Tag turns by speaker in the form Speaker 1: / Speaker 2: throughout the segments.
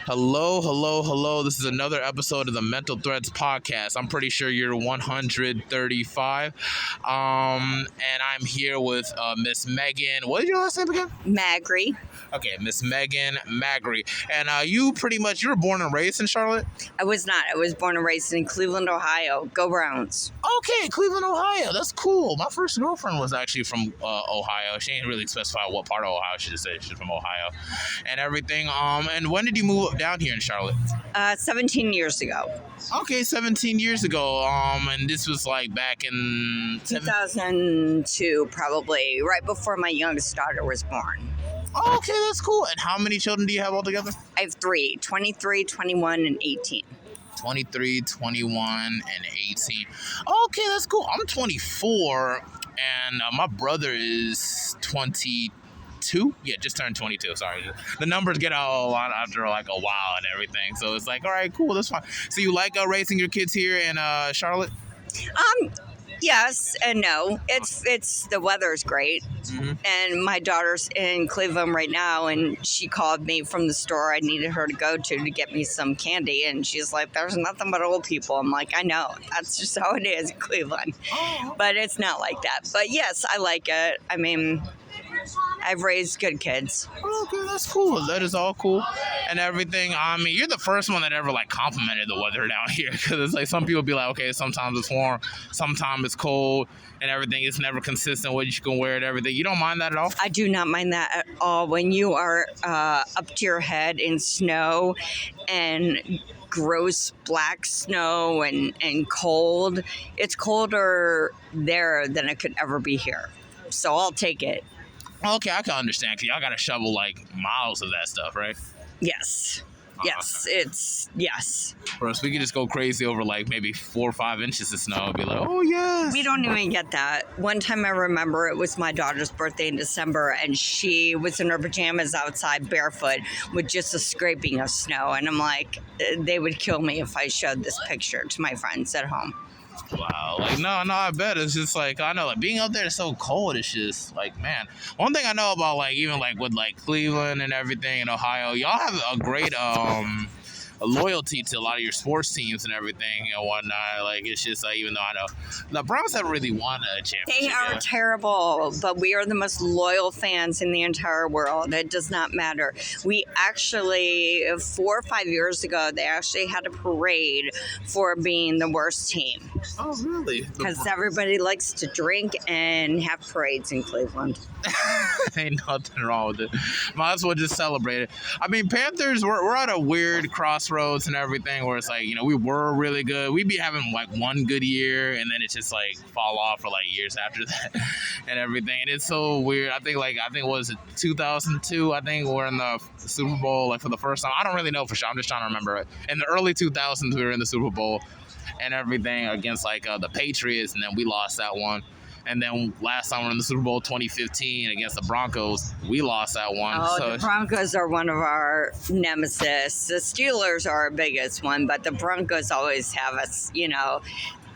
Speaker 1: Hello, hello, hello. This is another episode of the Mental Threads podcast. I'm pretty sure you're 135. And I'm here with Miss Megan. What is your last name again?
Speaker 2: Magri.
Speaker 1: Okay, Miss Megan Magri. And you were born and raised in Charlotte?
Speaker 2: I was not. I was born and raised in Cleveland, Ohio. Go Browns.
Speaker 1: Okay, Cleveland, Ohio. That's cool. My first girlfriend was actually from Ohio. She didn't really specify what part of Ohio. She just said she's from Ohio and everything. And when did you move down here in Charlotte?
Speaker 2: 17 years ago.
Speaker 1: Okay, 17 years ago. And this was like back in
Speaker 2: 2002, probably, right before my youngest daughter was born.
Speaker 1: Okay, that's cool. And how many children do you have altogether?
Speaker 2: I have 3, 23, 21, and 18.
Speaker 1: 23, 21, and 18. Okay, that's cool. I'm 24, and my brother is 22. Yeah, just turned 22. Sorry. The numbers get out a lot after like a while and everything. So it's like, all right, cool, that's fine. So you like raising your kids here in Charlotte?
Speaker 2: Yes and no. It's the weather's great, and my daughter's in Cleveland right now, and she called me from the store I needed her to go to get me some candy, and she's like, "There's nothing but old people." I'm like, "I know. That's just how it is in Cleveland," but it's not like that. But yes, I like it. I mean, I've raised good kids.
Speaker 1: Okay, that's cool. That is all cool and everything. I mean, you're the first one that ever like complimented the weather down here, because it's like some people be like, okay, sometimes it's warm, sometimes it's cold and everything. It's never consistent what you can wear and everything. You don't mind that at all?
Speaker 2: I do not mind that at all. When you are up to your head in snow and gross black snow and cold, it's colder there than it could ever be here. So I'll take it.
Speaker 1: Okay, I can understand, because y'all got to shovel like miles of that stuff, right?
Speaker 2: Yes. Yes, yes.
Speaker 1: For us, we could just go crazy over like maybe 4 or 5 inches of snow and be like, oh, yes.
Speaker 2: We don't even get that. One time I remember it was my daughter's birthday in December, and she was in her pajamas outside barefoot with just a scraping of snow. And I'm like, they would kill me if I showed this picture to my friends at home.
Speaker 1: Wow. Like, no, I bet. It's just like, I know, like, being out there is so cold. It's just like, man. One thing I know about, like, even like with like Cleveland and everything in Ohio, y'all have a great loyalty to a lot of your sports teams and everything and whatnot. Like, it's just like, even though I know the Browns haven't really won a championship.
Speaker 2: They are terrible, but we are the most loyal fans in the entire world. It does not matter. We actually, 4 or 5 years ago, they actually had a parade for being the worst team.
Speaker 1: Oh, really?
Speaker 2: Because everybody likes to drink and have parades in Cleveland.
Speaker 1: Ain't nothing wrong with it. Might as well just celebrate it. I mean, Panthers, we're at a weird crossroads and everything where it's like, you know, we were really good. We'd be having like one good year and then it's just like fall off for like years after that and everything. And it's so weird. I think was it 2002? I think we're in the Super Bowl like for the first time. I don't really know for sure. I'm just trying to remember it. In the early 2000s, we were in the Super Bowl and everything against like the Patriots, and then we lost that one. And then last time we were in the Super Bowl 2015 against the Broncos, we lost that one.
Speaker 2: Oh,
Speaker 1: so
Speaker 2: the Broncos are one of our nemesis. The Steelers are our biggest one, but the Broncos always have us, you know,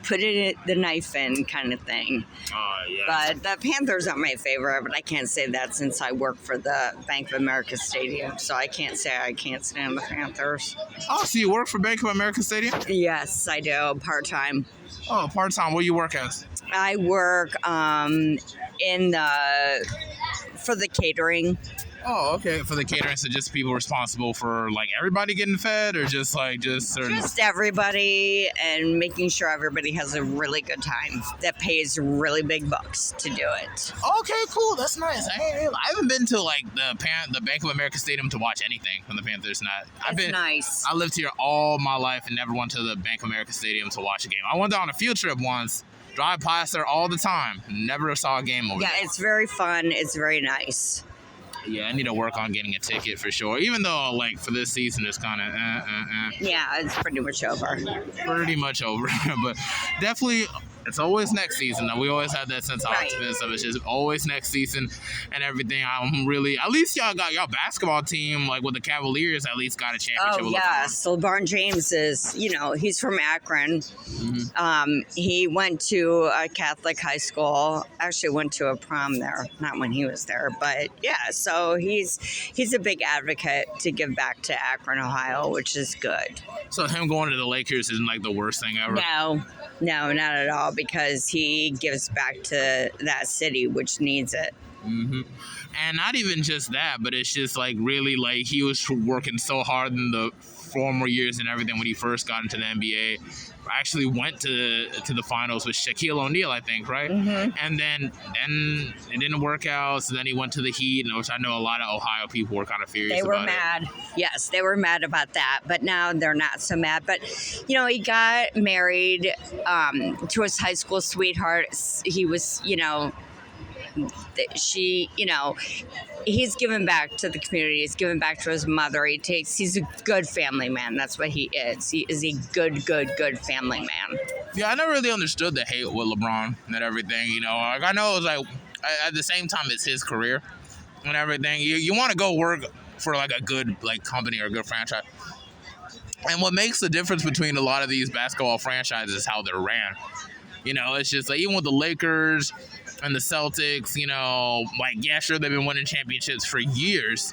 Speaker 2: put the knife in kind of thing.
Speaker 1: Yeah.
Speaker 2: But the Panthers are my favorite, but I can't say that since I work for the Bank of America Stadium, so I can't say I can't stand the Panthers.
Speaker 1: Oh, so you work for Bank of America Stadium?
Speaker 2: Yes, I do, part-time.
Speaker 1: Oh, part-time. What do you work as?
Speaker 2: I work for the catering.
Speaker 1: Oh, okay. For the catering, so just people responsible for like everybody getting fed, or just certain?
Speaker 2: Just everybody, and making sure everybody has a really good time. That pays really big bucks to do it.
Speaker 1: Okay, cool. That's nice. I haven't been to like the Bank of America Stadium to watch anything from the Panthers.
Speaker 2: Nice.
Speaker 1: I lived here all my life and never went to the Bank of America Stadium to watch a game. I went there on a field trip once. Drive past there all the time. Never saw a game over there.
Speaker 2: Yeah, it's very fun. It's very nice.
Speaker 1: Yeah, I need to work on getting a ticket for sure. Even though, like, for this season, it's kind of
Speaker 2: Yeah, it's pretty much over.
Speaker 1: Pretty much over. But definitely It's always next season. We always have that sense of
Speaker 2: Right.
Speaker 1: optimism. It's just always next season and everything. I'm really, at least y'all got y'all basketball team, like with the Cavaliers, at least got a championship.
Speaker 2: Oh,
Speaker 1: with
Speaker 2: yes. LeBron James is, he's from Akron. He went to a Catholic high school. Actually went to a prom there. Not when he was there, but yeah. So he's a big advocate to give back to Akron, Ohio, which is good.
Speaker 1: So him going to the Lakers isn't like the worst thing ever.
Speaker 2: No, not at all, because he gives back to that city, which needs it.
Speaker 1: And not even just that, but it's just like really like he was working so hard in the former years and everything when he first got into the NBA. I actually went to the finals with Shaquille O'Neal, I think, right? And then it didn't work out, so then he went to the Heat, which I know a lot of Ohio people were kind of furious about.
Speaker 2: They were mad. Yes, they were mad about that, but now they're not so mad. But, he got married to his high school sweetheart. He was, he's given back to the community. He's given back to his mother. He's a good family man. That's what he is. He is a good family man.
Speaker 1: Yeah, I never really understood the hate with LeBron and everything. Like I know it was like at the same time it's his career and everything. You want to go work for like a good like company or a good franchise. And what makes the difference between a lot of these basketball franchises is how they're ran. It's just like even with the Lakers and the Celtics, like, yeah, sure, they've been winning championships for years,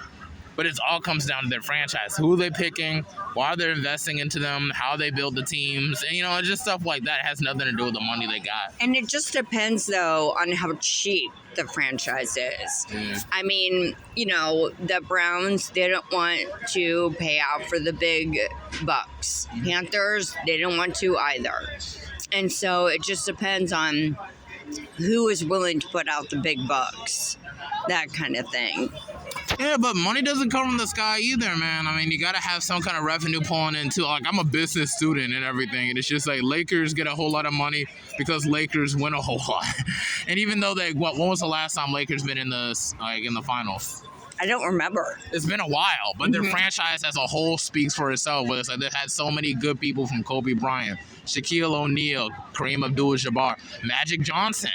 Speaker 1: but it all comes down to their franchise. Who they're picking, why they're investing into them, how they build the teams, and, just stuff like that. It has nothing to do with the money they got.
Speaker 2: And it just depends, though, on how cheap the franchise is. I mean, the Browns, they don't want to pay out for the big bucks. Panthers, they don't want to either. And so it just depends on who is willing to put out the big bucks, that kind of thing.
Speaker 1: Yeah, but money doesn't come from the sky either, man. I mean, you got to have some kind of revenue pulling in, too. Like, I'm a business student and everything, and it's just like Lakers get a whole lot of money because Lakers win a whole lot. And even though when was the last time Lakers been in the finals?
Speaker 2: I don't remember.
Speaker 1: It's been a while, but their franchise as a whole speaks for itself. It's like they've had so many good people from Kobe Bryant, Shaquille O'Neal, Kareem Abdul-Jabbar, Magic Johnson,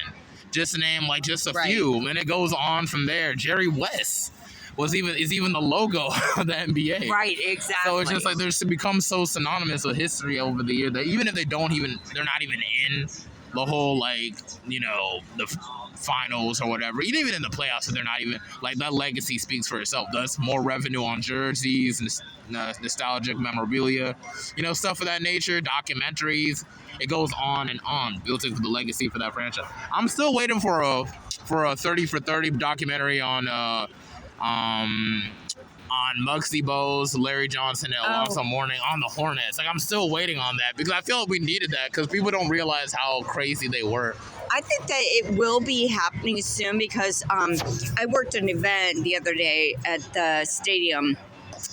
Speaker 1: just to name like just a few, and it goes on from there. Jerry West is even the logo of the NBA.
Speaker 2: Right, exactly.
Speaker 1: So it's just like there's become so synonymous with history over the year that even if they're not even in the whole the finals or whatever, even in the playoffs, so they're not even like that legacy speaks for itself. Thus more revenue on jerseys and nostalgic memorabilia, stuff of that nature, documentaries. It goes on and on, built into the legacy for that franchise. I'm still waiting for a 30 for 30 documentary on Muggsy Bogues, Larry Johnson, and Alonzo Mourning on the Hornets. Like, I'm still waiting on that because I feel like we needed that because people don't realize how crazy they were.
Speaker 2: I think that it will be happening soon because I worked an event the other day at the stadium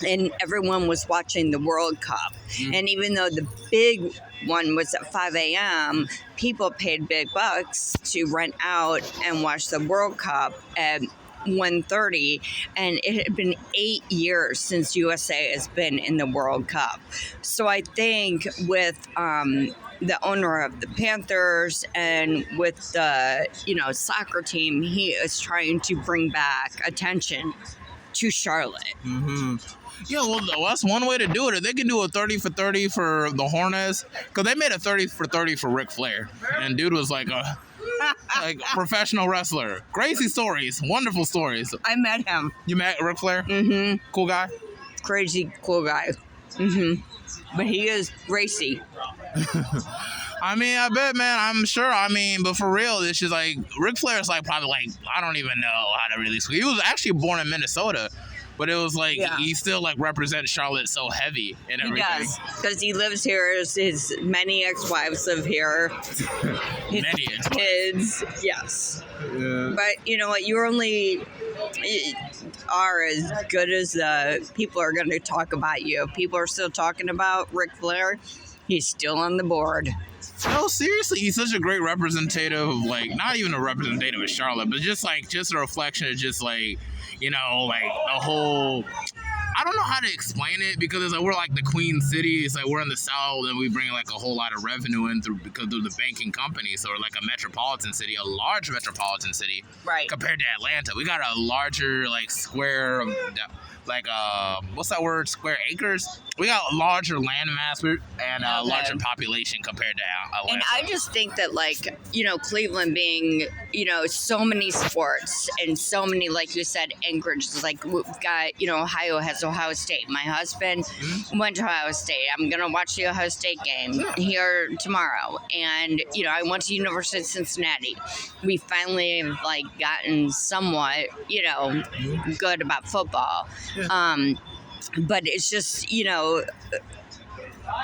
Speaker 2: and everyone was watching the World Cup. And even though the big one was at 5 a.m., people paid big bucks to rent out and watch the World Cup at 1:30, and it had been 8 years since USA has been in the World Cup. So I think with the owner of the Panthers and with the soccer team, he is trying to bring back attention to Charlotte.
Speaker 1: Yeah, well, that's one way to do it. They can do a 30 for 30 for the Hornets because they made a 30 for 30 for Ric Flair, and dude was like a professional wrestler. Crazy stories, wonderful stories.
Speaker 2: I met him.
Speaker 1: You met Ric Flair? Cool guy?
Speaker 2: Crazy cool guy. But he is racy.
Speaker 1: I mean, I bet, man. I'm sure. I mean, but for real, it's just like Ric Flair is like probably like I don't even know how to really speak. He was actually born in Minnesota, but it was like he still like represents Charlotte so heavy and everything.
Speaker 2: He does because he lives here. His many ex-wives live here. His
Speaker 1: many
Speaker 2: kids, yes.
Speaker 1: Yeah.
Speaker 2: But you know what? You only are as good as the people are going to talk about you. If people are still talking about Ric Flair, he's still on the board.
Speaker 1: No, seriously, he's such a great representative of like not even a representative of Charlotte, but just a reflection of just like like a whole I don't know how to explain it because it's like we're like the Queen City. It's like we're in the South and we bring like a whole lot of revenue in through because of the banking company. So we're like a metropolitan city, a large metropolitan city,
Speaker 2: Right.
Speaker 1: compared to Atlanta. We got a larger like square, like what's that word? Square acres. We got a larger landmass and a larger population compared to Atlanta.
Speaker 2: And I just think that, like, you know, Cleveland being, you know, so many sports and so many, like you said, anchorages. Like, we've got, you know, Ohio has Ohio State. My husband went to Ohio State. I'm going to watch the Ohio State game here tomorrow. And, you know, I went to University of Cincinnati. We finally have, like, gotten somewhat, you know, good about football. But it's just, you know,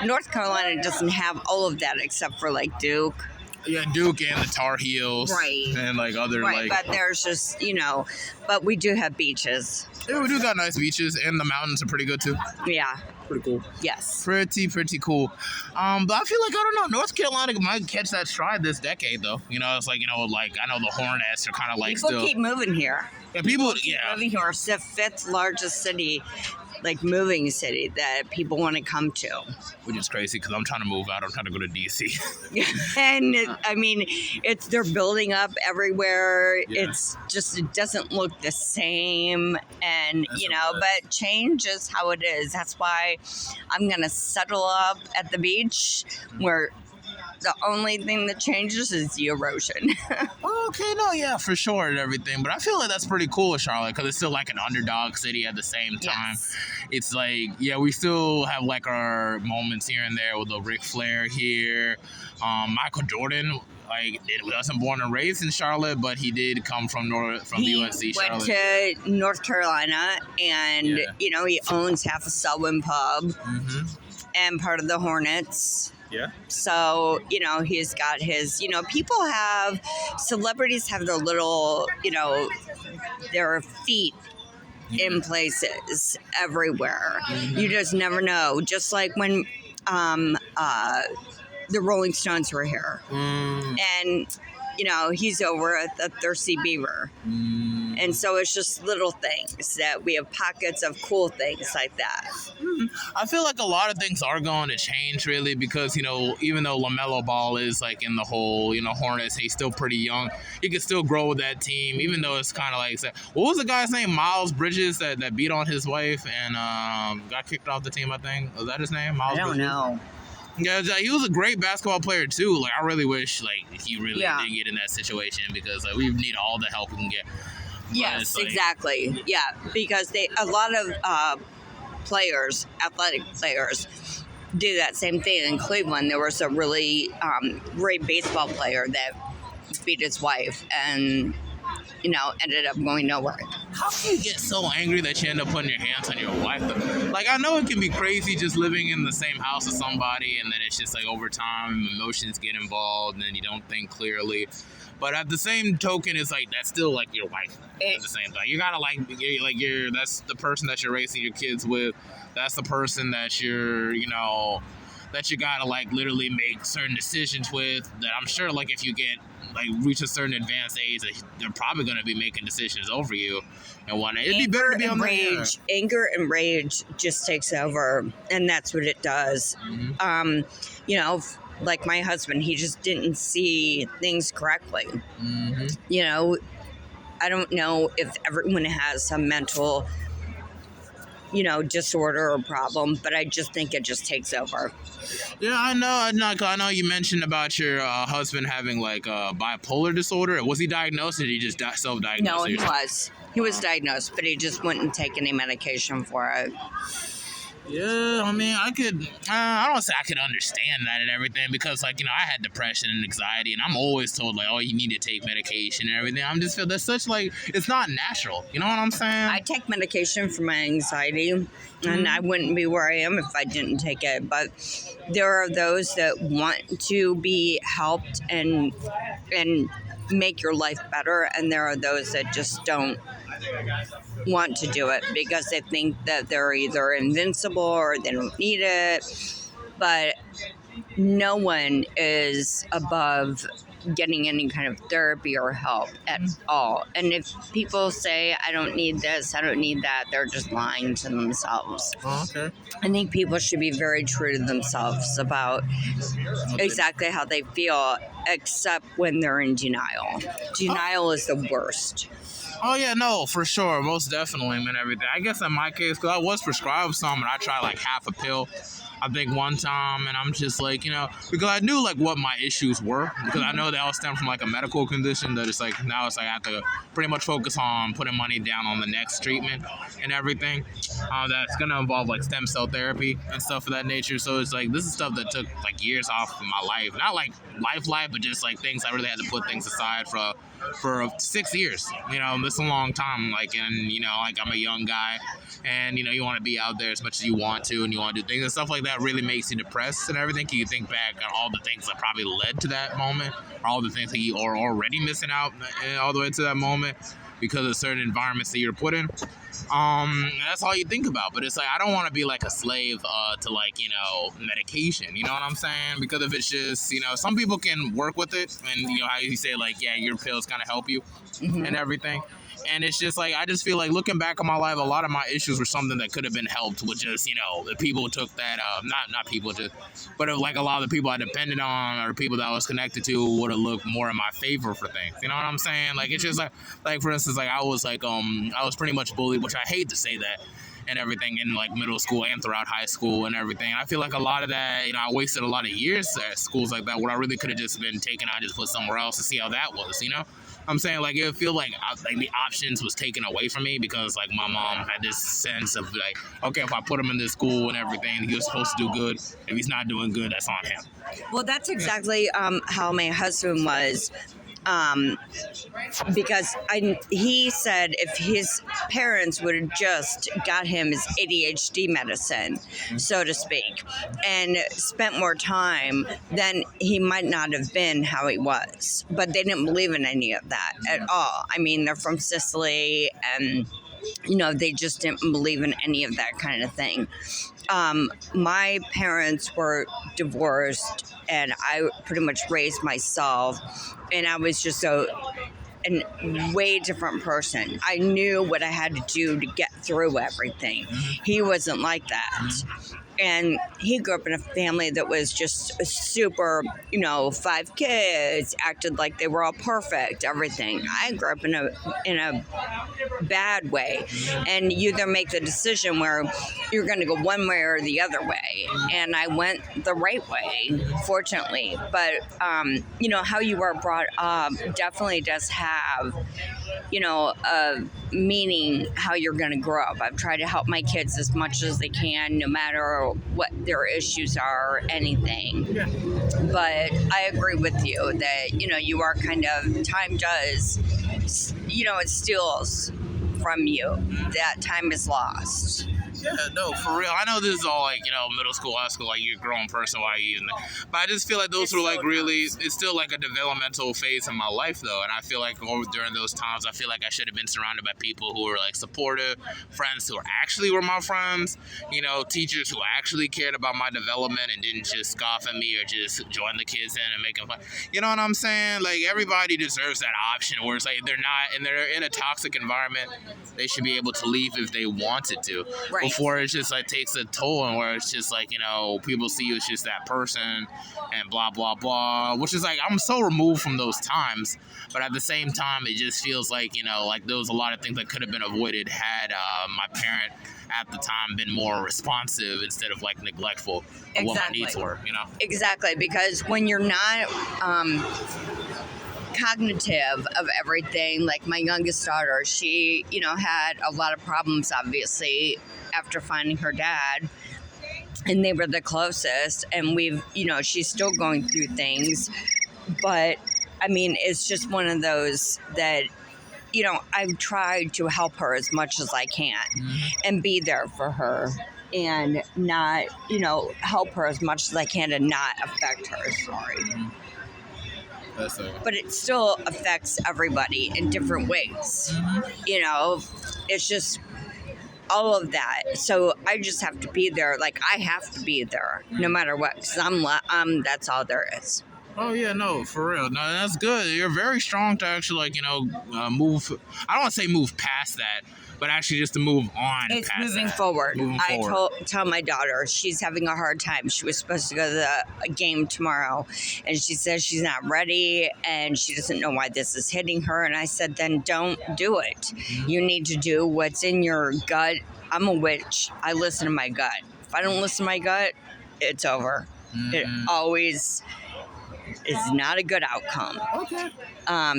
Speaker 2: North Carolina doesn't have all of that except for like Duke.
Speaker 1: Yeah, Duke and the Tar Heels.
Speaker 2: Right.
Speaker 1: And like other
Speaker 2: Right,
Speaker 1: like.
Speaker 2: but there's just, you know, but we do have beaches.
Speaker 1: Yeah, we do got nice beaches and the mountains are pretty good too.
Speaker 2: Yeah.
Speaker 1: Pretty cool.
Speaker 2: Yes.
Speaker 1: Pretty cool. But I feel like, I don't know, North Carolina might catch that stride this decade though. You know, it's like, you know, like I know the Hornets are kind of like
Speaker 2: People
Speaker 1: still.
Speaker 2: keep moving here.
Speaker 1: Yeah, people.
Speaker 2: Keep
Speaker 1: Yeah.
Speaker 2: moving here. It's the fifth largest city, like moving city that people want to come to.
Speaker 1: Which is crazy because I'm trying to move out. I'm trying to go to DC.
Speaker 2: And I mean, they're building up everywhere.
Speaker 1: Yeah.
Speaker 2: It's just, it doesn't look the same. And,
Speaker 1: That's
Speaker 2: you know, but change is how it is. That's why I'm going to settle up at the beach where the only thing that changes is the erosion.
Speaker 1: Okay, no, yeah, for sure and everything. But I feel like that's pretty cool, Charlotte, because it's still like an underdog city at the same time.
Speaker 2: Yes.
Speaker 1: It's like, yeah, we still have like our moments here and there with the Ric Flair here. Michael Jordan, like, wasn't born and raised in Charlotte, but he did come from the UNC
Speaker 2: He
Speaker 1: Charlotte.
Speaker 2: went to North Carolina, and, you know, he owns half a Selwyn pub and part of the Hornets.
Speaker 1: Yeah.
Speaker 2: So, you know, he's got his, you know, celebrities have their little, you know, their feet in places everywhere. You just never know. Just like when the Rolling Stones were here. And, you know, he's over at the Thirsty Beaver. And so it's just little things that we have pockets of cool things like that.
Speaker 1: I feel like a lot of things are going to change really because, you know, even though LaMelo Ball is like in the whole, you know, Hornets, he's still pretty young. He can still grow with that team, even though it's kind of like, what was the guy's name? Miles Bridges that beat on his wife and got kicked off the team, I think. Was that his name? Miles
Speaker 2: I don't
Speaker 1: Bridges?
Speaker 2: know.
Speaker 1: Yeah, he was a great basketball player too. Like, I really wish like he really
Speaker 2: Yeah.
Speaker 1: did get in that situation because like we need all the help we can get. But
Speaker 2: Yes,
Speaker 1: it's like,
Speaker 2: exactly. Yeah, because a lot of players, athletic players, do that same thing. In Cleveland, there was a really great baseball player that beat his wife and, you know, ended up going nowhere.
Speaker 1: How can you get so angry that you end up putting your hands on your wife? Like, I know it can be crazy just living in the same house as somebody, and then it's just like over time, emotions get involved, and then you don't think clearly. But at the same token, it's like that's still like your wife. At the same time, you gotta that's the person that you're raising your kids with. That's the person that you're, you know, that you gotta like literally make certain decisions with. That I'm sure, like, if you get like reach a certain advanced age, they're probably gonna be making decisions over you and whatnot. It'd be better to be on the
Speaker 2: Anger and rage just takes over, and that's what it does. You know, like my husband, he just didn't see things correctly. You know, I don't know if everyone has some mental, you know, disorder or problem, but I just think it just takes over.
Speaker 1: Yeah, I know you mentioned about your husband having like bipolar disorder. Was he diagnosed or did he just self-diagnose?
Speaker 2: No, he was. He was diagnosed, but he just wouldn't take any medication for it.
Speaker 1: Yeah, I mean, I don't say I could understand that and everything because, like, you know, I had depression and anxiety, and I'm always told, like, oh, you need to take medication and everything. I'm just feel that's such, like, it's not natural. You know what I'm saying?
Speaker 2: I take medication for my anxiety, and I wouldn't be where I am if I didn't take it. But there are those that want to be helped and make your life better, and there are those that just don't want to do it because they think that they're either invincible or they don't need it. But no one is above getting any kind of therapy or help at all. And if people say, I don't need this, I don't need that, they're just lying to themselves.
Speaker 1: Oh, okay.
Speaker 2: I think people should be very true to themselves about exactly how they feel, except when they're in denial. Denial is the worst.
Speaker 1: Oh yeah, no, for sure, most definitely, man. Everything. I guess in my case, because I was prescribed some, and I tried like half a pill, I think one time, and I'm just like, because I knew like what my issues were, because I know they all stem from like a medical condition that it's like now it's like I have to pretty much focus on putting money down on the next treatment and everything. That's gonna involve like stem cell therapy and stuff of that nature. So it's like this is stuff that took like years off of my life, not like life, but just like things I really had to put things aside for 6 years. This is a long time. Like, and like I'm a young guy, and you want to be out there as much as you want to, and you want to do things and stuff like that. Really makes you depressed and everything. Can you think back on all the things that probably led to that moment, or all the things that you are already missing out all the way to that moment because of certain environments that you're put in? That's all you think about. But it's like I don't want to be like a slave to like medication. You know what I'm saying? Because if it's just some people can work with it, and how you say like your pills kind of help you and everything. And it's just like I just feel like looking back on my life, a lot of my issues were something that could have been helped with just the people took that not people just, but like a lot of the people I depended on or people that I was connected to would have looked more in my favor for things. You know what I'm saying? Like it's just like for instance, like I was pretty much bullied, which I hate to say that, and everything in like middle school and throughout high school and everything. I feel like a lot of that, I wasted a lot of years at schools like that where I really could have just been taken. I just put somewhere else to see how that was. I'm saying like it would feel like the options was taken away from me because like my mom had this sense of like, okay, if I put him in this school and everything, he was supposed to do good. If he's not doing good, that's on him.
Speaker 2: Well, that's exactly how my husband was. Because he said if his parents would have just got him his ADHD medicine, so to speak, and spent more time, then he might not have been how he was. But they didn't believe in any of that at all. I mean, they're from Sicily, and they just didn't believe in any of that kind of thing. My parents were divorced, and I pretty much raised myself, and I was just a way different person. I knew what I had to do to get through everything. He wasn't like that. And he grew up in a family that was just super, 5 kids, acted like they were all perfect, everything. I grew up in a bad way. And you either make the decision where you're going to go one way or the other way. And I went the right way, fortunately. But, how you are brought up definitely does have, a meaning how you're going to grow up. I've tried to help my kids as much as they can, no matter what their issues are, anything. Yeah. But I agree with you that, you are kind of, time does, it steals from you. That time is lost.
Speaker 1: Yeah, no, for real. I know this is all like, middle school, high school, like you're a grown person while you're in there. But I just feel like those were like really, it's still like a developmental phase in my life though. And I feel like during those times, I feel like I should have been surrounded by people who were like supportive, friends who actually were my friends, teachers who actually cared about my development and didn't just scoff at me or just join the kids in and make them fun. You know what I'm saying? Like everybody deserves that option where it's like they're in a toxic environment, they should be able to leave if they wanted to.
Speaker 2: Right.
Speaker 1: Before it just like takes a toll and where it's just like, people see you as just that person and blah, blah, blah, which is like, I'm so removed from those times. But at the same time, it just feels like, like there was a lot of things that could have been avoided had my parent at the time been more responsive instead of like neglectful of what my needs were,
Speaker 2: Exactly, because when you're not cognitive of everything, like my youngest daughter, she, had a lot of problems, obviously, after finding her dad, and they were the closest, and she's still going through things, but I mean, it's just one of those that, I've tried to help her as much as I can and be there for her and not, help her as much as I can to not affect her. Sorry. But it still affects everybody in different ways. It's just all of that. So I just have to be there. Like I have to be there no matter what, because I'm that's all there is.
Speaker 1: Oh yeah, no, for real. No, that's good. You're very strong to actually move. I don't want to say move past that, but actually just to move on.
Speaker 2: It's
Speaker 1: past
Speaker 2: moving
Speaker 1: that.
Speaker 2: forward.
Speaker 1: Moving
Speaker 2: I
Speaker 1: forward.
Speaker 2: tell my daughter she's having a hard time. She was supposed to go to the game tomorrow, and she says she's not ready, and she doesn't know why this is hitting her. And I said, then don't do it. You need to do what's in your gut. I'm a witch. I listen to my gut. If I don't listen to my gut, it's over. It always is not a good outcome.
Speaker 1: Okay.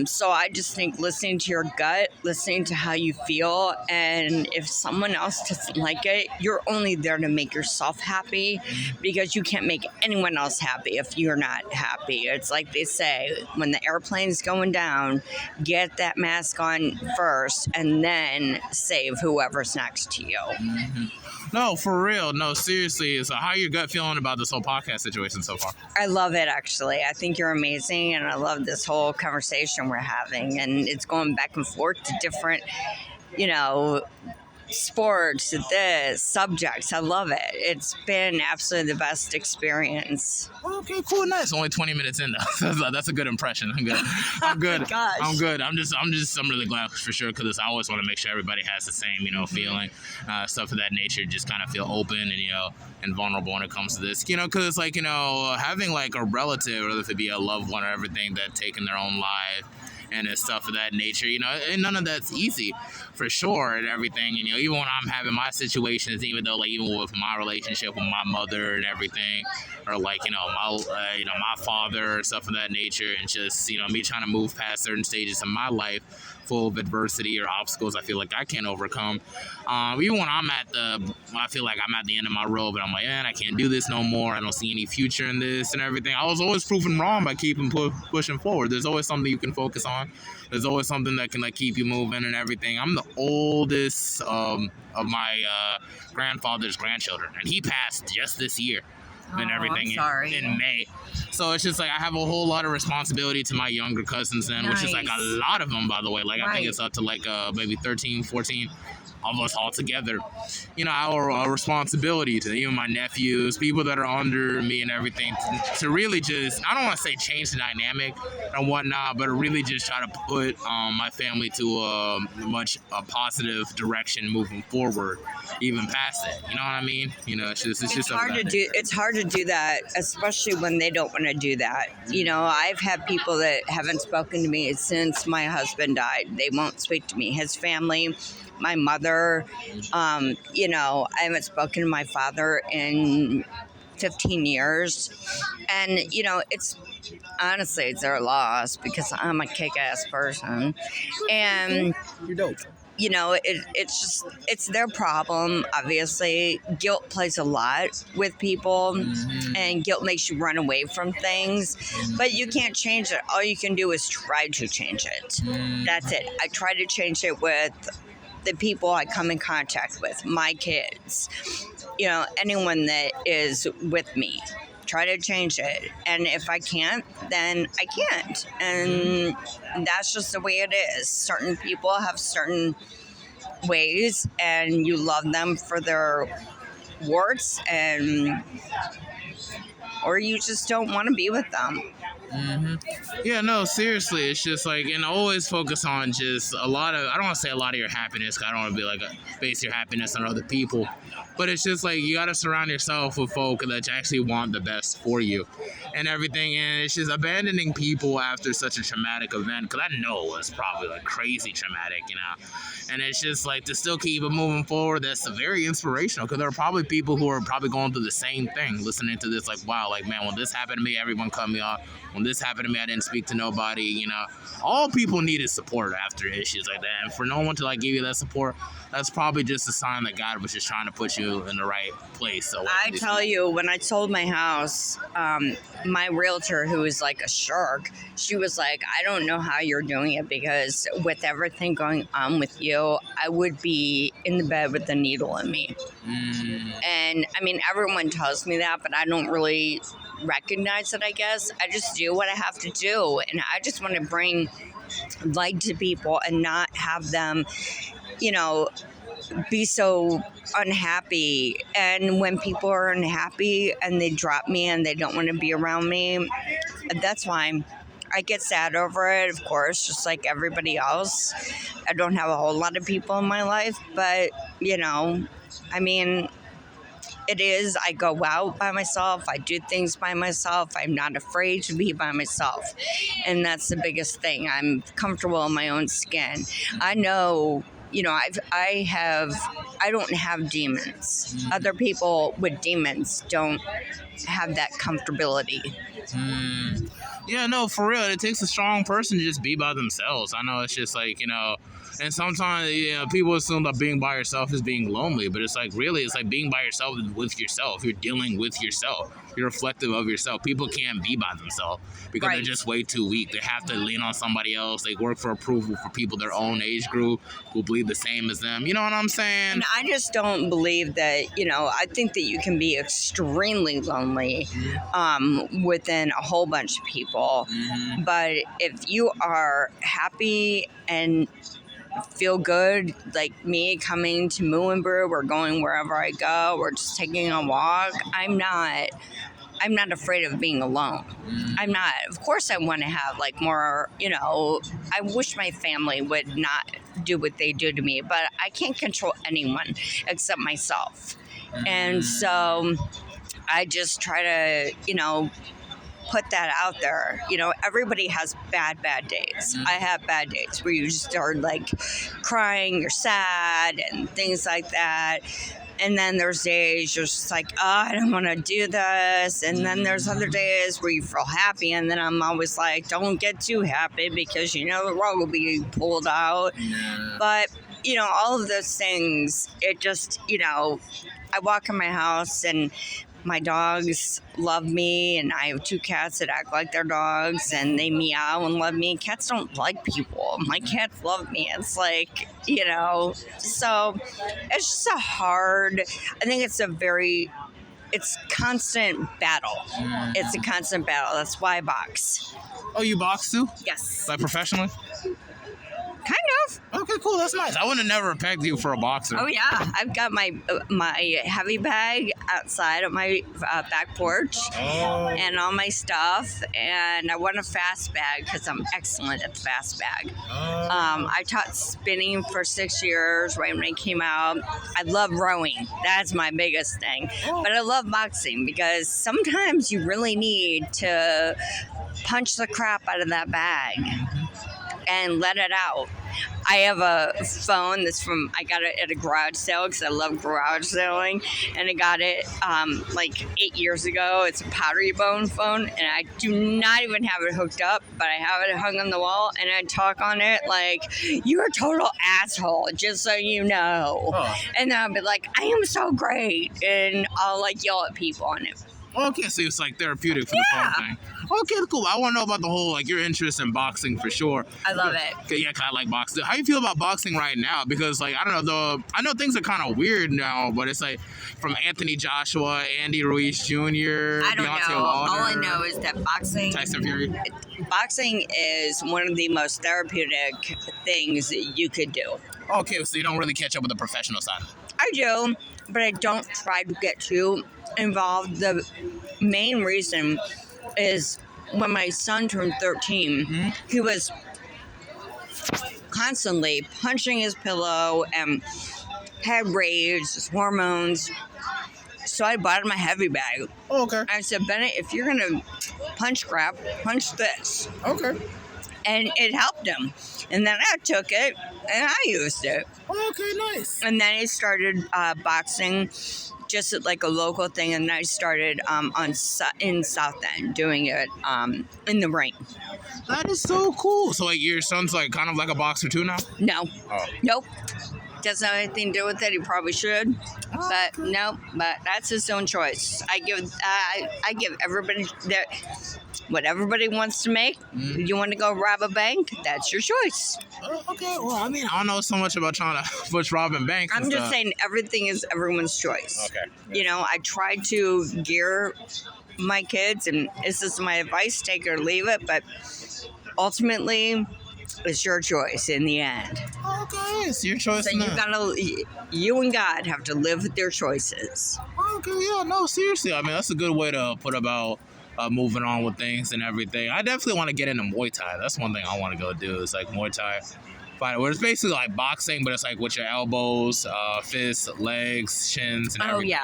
Speaker 2: So I just think listening to your gut, listening to how you feel, and if someone else doesn't like it, you're only there to make yourself happy, because you can't make anyone else happy if you're not happy. It's like they say, when the airplane's going down, get that mask on first and then save whoever's next to you.
Speaker 1: No, for real. No, seriously. So how your gut feeling about this whole podcast situation so far?
Speaker 2: I love it, actually. I think you're amazing, and I love this whole conversation we're having, and it's going back and forth to different, sports, this, subjects. I love it. It's been absolutely the best experience.
Speaker 1: Okay, cool, nice. Only 20 minutes in though. That's a good impression. I'm good. I'm good.
Speaker 2: Oh my gosh.
Speaker 1: I'm good. I'm really glad for sure, because I always want to make sure everybody has the same, feeling, stuff of that nature. Just kind of feel open and and vulnerable when it comes to this, because it's like having like a relative, whether it be a loved one or everything, that taken their own life and stuff of that nature, and none of that's easy for sure and everything. And, even when I'm having my situations, even though even with my relationship with my mother and everything, or my father or stuff of that nature, and just, me trying to move past certain stages in my life full of adversity or obstacles I feel like I can't overcome. Even when I feel like I'm at the end of my road, but I'm like, man, I can't do this no more. I don't see any future in this and everything. I was always proven wrong by keeping pushing forward. There's always something you can focus on. There's always something that can keep you moving and everything. I'm the oldest of my grandfather's grandchildren, and he passed just this year and everything in May. So it's just like I have a whole lot of responsibility to my younger cousins then, which is like a lot of them, by the way. I think it's up to maybe 13, 14 of us all together. Our responsibility to even my nephews, people that are under me and everything, to really just, I don't want to say change the dynamic and whatnot, but to really just try to put my family to a positive direction moving forward, even past it. You know what I mean? It's hard to do.
Speaker 2: It's hard to do that, especially when they don't want to do that. I've had people that haven't spoken to me since my husband died. They won't speak to me. His family, my mother, I haven't spoken to my father in 15 years. And, it's honestly, it's their loss, because I'm a kick-ass person. And
Speaker 1: You're dope.
Speaker 2: it's their problem. Obviously, guilt plays a lot with people, and guilt makes you run away from things, but you can't change it. All you can do is try to change it. That's it. I try to change it with the people I come in contact with, my kids, anyone that is with me. Try to change it. And if I can't, then I can't. And that's just the way it is. Certain people have certain ways, and you love them for their warts, or you just don't want to be with them.
Speaker 1: Yeah, no, seriously, it's just and always focus on just I don't want to say a lot of your happiness, 'cause I don't want to be base your happiness on other people, but it's just you got to surround yourself with folk that actually want the best for you and everything. And it's just abandoning people after such a traumatic event, because I know it was probably crazy traumatic, and it's just to still keep it moving forward. That's very inspirational, because there are probably people who are probably going through the same thing, listening to this wow, man, when this happened to me, everyone cut me off. When this happened to me, I didn't speak to nobody. All people need is support after issues like that, and for no one to give you that support, that's probably just a sign that God was just trying to put you in the right place. So
Speaker 2: I tell you, when I sold my house, my realtor, who is a shark, she was like, I don't know how you're doing it, because with everything going on with you, I would be in the bed with a needle in me. And I mean, everyone tells me that, but I don't really recognize it, I guess. I just do what I have to do, and I just want to bring light to people and not have them be so unhappy. And when people are unhappy and they drop me and they don't want to be around me, that's fine. I get sad over it, of course, just like everybody else. I don't have a whole lot of people in my life, but, I mean, it is. I go out by myself. I do things by myself. I'm not afraid to be by myself. And that's the biggest thing. I'm comfortable in my own skin. I know, I don't have demons. Other people with demons don't have that comfortability.
Speaker 1: Yeah, no, for real. It takes a strong person to just be by themselves. I know it's just like, and sometimes, people assume that being by yourself is being lonely, but it's like, really, it's like being by yourself with yourself. You're dealing with yourself. You're reflective of yourself. People can't be by themselves because they're just way too weak. They have to lean on somebody else. They work for approval for people their own age group who believe the same as them. You know what I'm saying?
Speaker 2: And I just don't believe that, I think that you can be extremely lonely within a whole bunch of people. But if you are happy and feel good, like me coming to Muhlenbrew or going wherever I go or just taking a walk, I'm not afraid of being alone. I'm not. Of course I want to have like more, I wish my family would not do what they do to me, but I can't control anyone except myself. And so I just try to, put that out there. Everybody has bad days. I have bad days where you just start like crying, you're sad and things like that. And then there's days you're just like, I don't want to do this. And then there's other days where you feel happy. And then I'm always like, don't get too happy because the rug will be pulled out. But, all of those things, it just, I walk in my house and my dogs love me, and I have 2 cats that act like they're dogs, and they meow and love me. Cats don't like people. My cats love me. It's like, so it's just I think it's constant battle. It's a constant battle. That's why I box.
Speaker 1: Oh, you box too?
Speaker 2: Yes.
Speaker 1: Like professionally?
Speaker 2: Kind of.
Speaker 1: Okay, cool. That's nice. I would have never pegged you for a boxer.
Speaker 2: Oh yeah, I've got my heavy bag outside of my back porch and all my stuff, and I want a fast bag because I'm excellent at the fast bag. I taught spinning for 6 years right when I came out. I love rowing. That's my biggest thing. But I love boxing because sometimes you really need to punch the crap out of that bag and let it out. I have a phone I got it at a garage sale because I love garage selling, and I got it like 8 years ago. It's a pottery bone phone, and I do not even have it hooked up, but I have it hung on the wall, and I talk on it like, you're a total asshole, just so you know. And then I'll be like, I am so great, and I'll like yell at people on it.
Speaker 1: Okay, so it's like therapeutic for the phone thing. Okay, cool. I want to know about the whole, your interest in boxing for sure.
Speaker 2: I love it.
Speaker 1: Okay, yeah, I like boxing. How do you feel about boxing right now? Because, I don't know, I know things are kind of weird now, but it's like from Anthony Joshua, Andy Ruiz Jr.,
Speaker 2: I don't
Speaker 1: Deontay
Speaker 2: know.
Speaker 1: Wilder,
Speaker 2: All I know is that
Speaker 1: Tyson Fury.
Speaker 2: Boxing is one of the most therapeutic things that you could do.
Speaker 1: Okay, so you don't really catch up with the professional side.
Speaker 2: I do, but I don't try to get too involved. The main reason is when my son turned 13, he was constantly punching his pillow and had rage, his hormones. So I bought him a heavy bag.
Speaker 1: Oh, okay.
Speaker 2: I said, Bennett, if you're going to punch crap, punch this.
Speaker 1: Okay.
Speaker 2: And it helped him. And then I took it and I used it.
Speaker 1: Okay, nice.
Speaker 2: And then I started boxing just at like a local thing, and I started in South End doing it in the ring.
Speaker 1: That is so cool. So your son's kind of like a boxer too now?
Speaker 2: No.
Speaker 1: Oh.
Speaker 2: Nope. Doesn't have anything to do with it. He probably should, but no. But that's his own choice. I give everybody what everybody wants to make. You want to go rob a bank? That's your choice.
Speaker 1: Okay. Well, I don't know so much about trying to push robbing banks.
Speaker 2: I'm just saying everything is everyone's choice.
Speaker 1: Okay.
Speaker 2: I try to gear my kids, and this is my advice: take it or leave it. But ultimately, It's your choice in the end.
Speaker 1: Okay, it's your choice.
Speaker 2: So you and God have to live with your choices.
Speaker 1: Okay, yeah, no, seriously. I mean, that's a good way to put about moving on with things and everything. I definitely want to get into Muay Thai. That's one thing I want to go do. It's like Muay Thai fight, where it's basically like boxing, but it's like with your elbows, fists, legs, shins, and everything.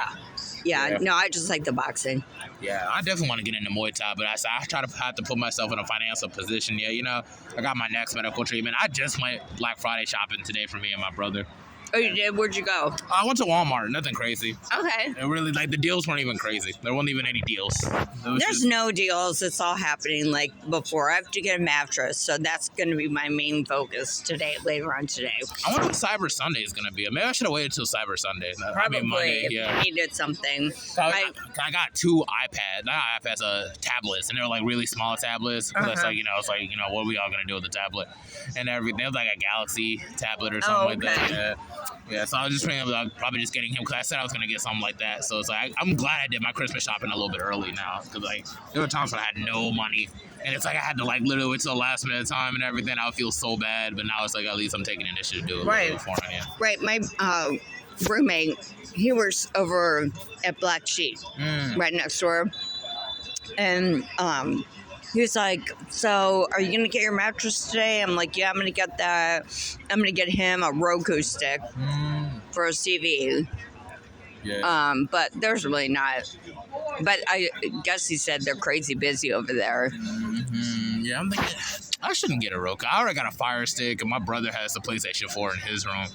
Speaker 2: Yeah, no, I just like the boxing.
Speaker 1: Yeah, I definitely want to get into Muay Thai, but I try to have to put myself in a financial position. Yeah, you know, I got my next medical treatment. I just went Black Friday shopping today for me and my brother.
Speaker 2: Oh, you did? Where'd you go?
Speaker 1: I went to Walmart. Nothing crazy.
Speaker 2: Okay.
Speaker 1: It really, like, the deals weren't even crazy. There wasn't even any deals.
Speaker 2: There's no deals. It's all happening like before. I have to get a mattress, so that's going to be my main focus today, later on today.
Speaker 1: I wonder what Cyber Sunday is going to be. Maybe I should have waited till Cyber Sunday.
Speaker 2: Probably,
Speaker 1: I mean, Monday, yeah.
Speaker 2: If you needed something.
Speaker 1: I got two tablets, and they're like really small tablets. That's like, it's like, what are we all going to do with the tablet and everything? It was like a Galaxy tablet or something like that. Yeah. Yeah, so I was just thinking about probably just getting him because I said I was going to get something like that. So it's like, I'm glad I did my Christmas shopping a little bit early now because, like, there were times when I had no money. And it's like I had to, like, literally wait till the last minute of time and everything. I would feel so bad. But now it's like, at least I'm taking initiative to do it a little bit for him. Yeah.
Speaker 2: Right. My roommate, he works over at Black Sheep right next door. And he was like, so are you going to get your mattress today? I'm like, yeah, I'm going to get that. I'm going to get him a Roku stick for his TV. Yeah. But there's really not. But I guess he said they're crazy busy over there.
Speaker 1: Mm-hmm. Yeah, I'm thinking, I shouldn't get a Roku. I already got a Fire Stick, and my brother has the PlayStation 4 in his room.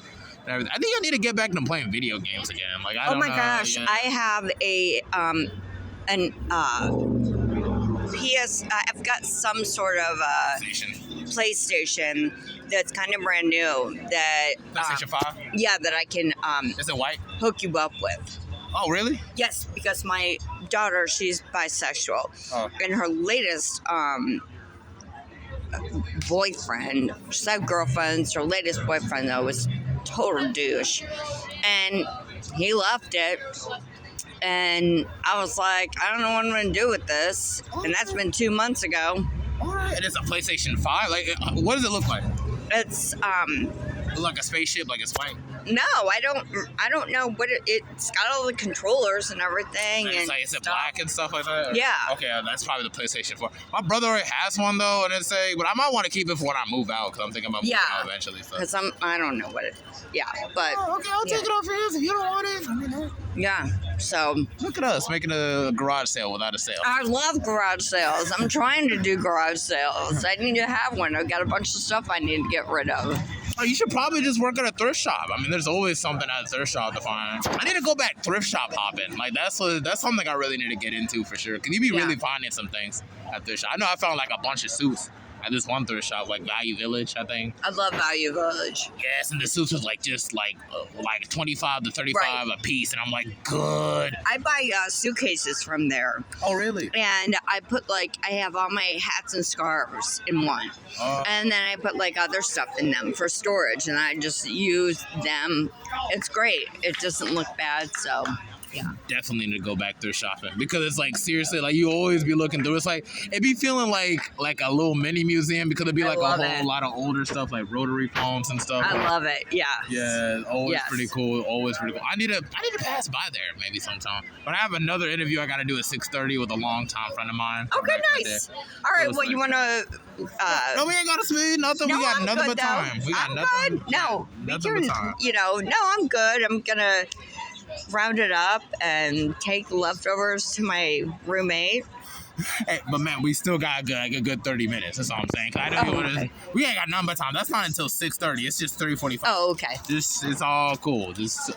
Speaker 1: I think I need to get back into playing video games again. Like, I don't know.
Speaker 2: Gosh, I have I've got some sort of PlayStation that's kind of brand new that
Speaker 1: PlayStation 5?
Speaker 2: Yeah, that I can
Speaker 1: is it white?
Speaker 2: Hook you up with.
Speaker 1: Oh, really?
Speaker 2: Yes, because my daughter, she's bisexual. Oh. And her latest boyfriend, she's had girlfriends, her latest boyfriend though was total douche. And he left it. And I was like, I don't know what I'm going to do with this. And that's been 2 months ago.
Speaker 1: All right. And it's a PlayStation 5? Like, what does it look like?
Speaker 2: It's,
Speaker 1: like a spaceship, like it's white?
Speaker 2: No, I don't know what it's got all the controllers and everything.
Speaker 1: And is it black and stuff like that? Or?
Speaker 2: Yeah.
Speaker 1: Okay, that's probably the PlayStation 4. My brother already has one though, and but I might want to keep it for when I move out because I'm thinking about moving out eventually.
Speaker 2: Because I don't know what it. Yeah, but.
Speaker 1: Oh, okay, I'll take it off for you if you don't want it.
Speaker 2: Yeah. So.
Speaker 1: Look at us making a garage sale without a sale.
Speaker 2: I love garage sales. I'm trying to do garage sales. I need to have one. I've got a bunch of stuff I need to get rid of.
Speaker 1: Oh, you should probably just work at a thrift shop. I mean, there's always something at a thrift shop to find. I need to go back thrift shop hopping. Like, that's something I really need to get into for sure. Because you be really finding some things at thrift shop. I know I found like a bunch of suits at this one thrift shop, like Value Village, I think.
Speaker 2: I love Value Village.
Speaker 1: Yes, and the suits was like just like 25 to 35 a piece, and I'm like, good.
Speaker 2: I buy suitcases from there.
Speaker 1: Oh, really?
Speaker 2: And I have all my hats and scarves in one, and then I put like other stuff in them for storage, and I just use them. It's great. It doesn't look bad, so. Yeah.
Speaker 1: Definitely need to go back thrift shopping because it's like seriously, like you always be looking through. It's like it be feeling like a little mini museum because it'd be like a whole lot of older stuff like rotary phones and stuff.
Speaker 2: I love it. Yeah.
Speaker 1: Yeah, always pretty cool. Always pretty cool. I need to pass by there maybe sometime. But I have another interview I got to do at 6:30 with a longtime friend of mine.
Speaker 2: Okay, nice. All right, so you want to?
Speaker 1: No, we ain't got to speed. Nothing.
Speaker 2: No,
Speaker 1: we got
Speaker 2: I'm
Speaker 1: nothing
Speaker 2: good,
Speaker 1: but time. We got nothing.
Speaker 2: Good. No,
Speaker 1: nothing but time.
Speaker 2: No, I'm good. I'm gonna round it up and take leftovers to my roommate.
Speaker 1: Hey, but man, we still got a good 30 minutes. That's all I'm saying. I know we ain't got nothing but time. That's not until 6:30. It's just 3:45.
Speaker 2: Oh, okay.
Speaker 1: It's all cool. Seriously,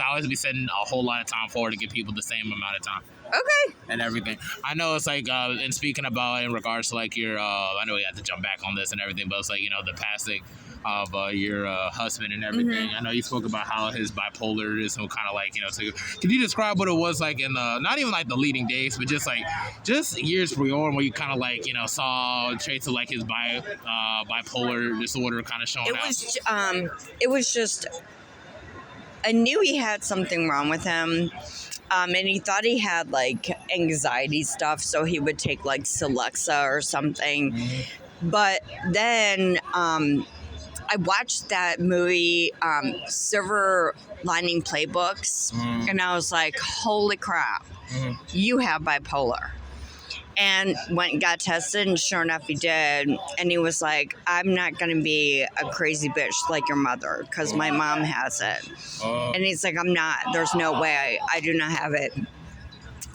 Speaker 1: I always be setting a whole lot of time forward to give people the same amount of time.
Speaker 2: Okay.
Speaker 1: And everything. I know it's like, and speaking about in regards to like your, I know we have to jump back on this and everything, but it's like, the passing of your husband and everything. Mm-hmm. I know you spoke about how his bipolar is some kind of like, so can you describe what it was like in the, not even like the leading days, but just years prior where you kind of like, saw traits of like his bipolar disorder kind of showing out?
Speaker 2: It was just, I knew he had something wrong with him. And he thought he had like anxiety stuff, so he would take like Celexa or something. Mm-hmm. But then I watched that movie, Silver Lining Playbooks, and I was like, holy crap, you have bipolar. And went and got tested, and sure enough, he did. And he was like, I'm not going to be a crazy bitch like your mother, because my mom has it. And he's like, I'm not. There's no way. I do not have it.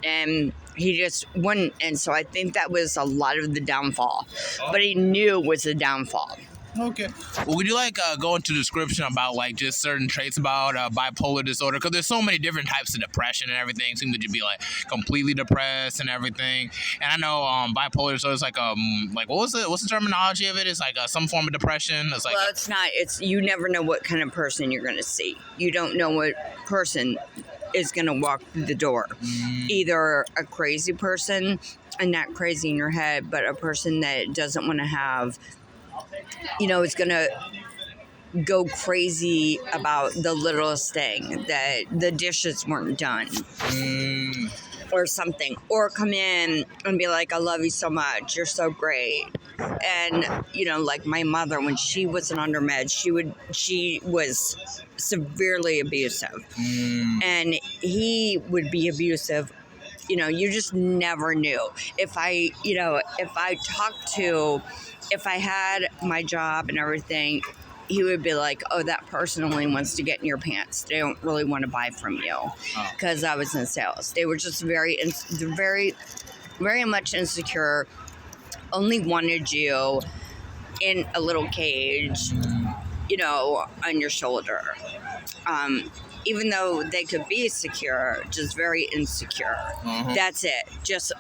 Speaker 2: And he just wouldn't. And so I think that was a lot of the downfall. But he knew it was the downfall.
Speaker 1: Okay. Well, would you like go into description about like just certain traits about bipolar disorder? Because there's so many different types of depression and everything. Seem to be like completely depressed and everything. And I know bipolar disorder is like what's the terminology of it? It's like some form of depression. It's like
Speaker 2: it's not. It's you never know what kind of person you're going to see. You don't know what person is going to walk through the door. Either a crazy person, and not crazy in your head, but a person that doesn't want to have. Is going to go crazy about the littlest thing, that the dishes weren't done or something, or come in and be like, I love you so much, you're so great. And like my mother, when she wasn't under meds, she was severely abusive, and he would be abusive. You just never knew. If I had my job and everything, he would be like, oh, that person only wants to get in your pants. They don't really want to buy from you, because I was in sales. They were just very, very much insecure, only wanted you in a little cage, on your shoulder. Even though they could be secure, just very insecure. That's it. Just,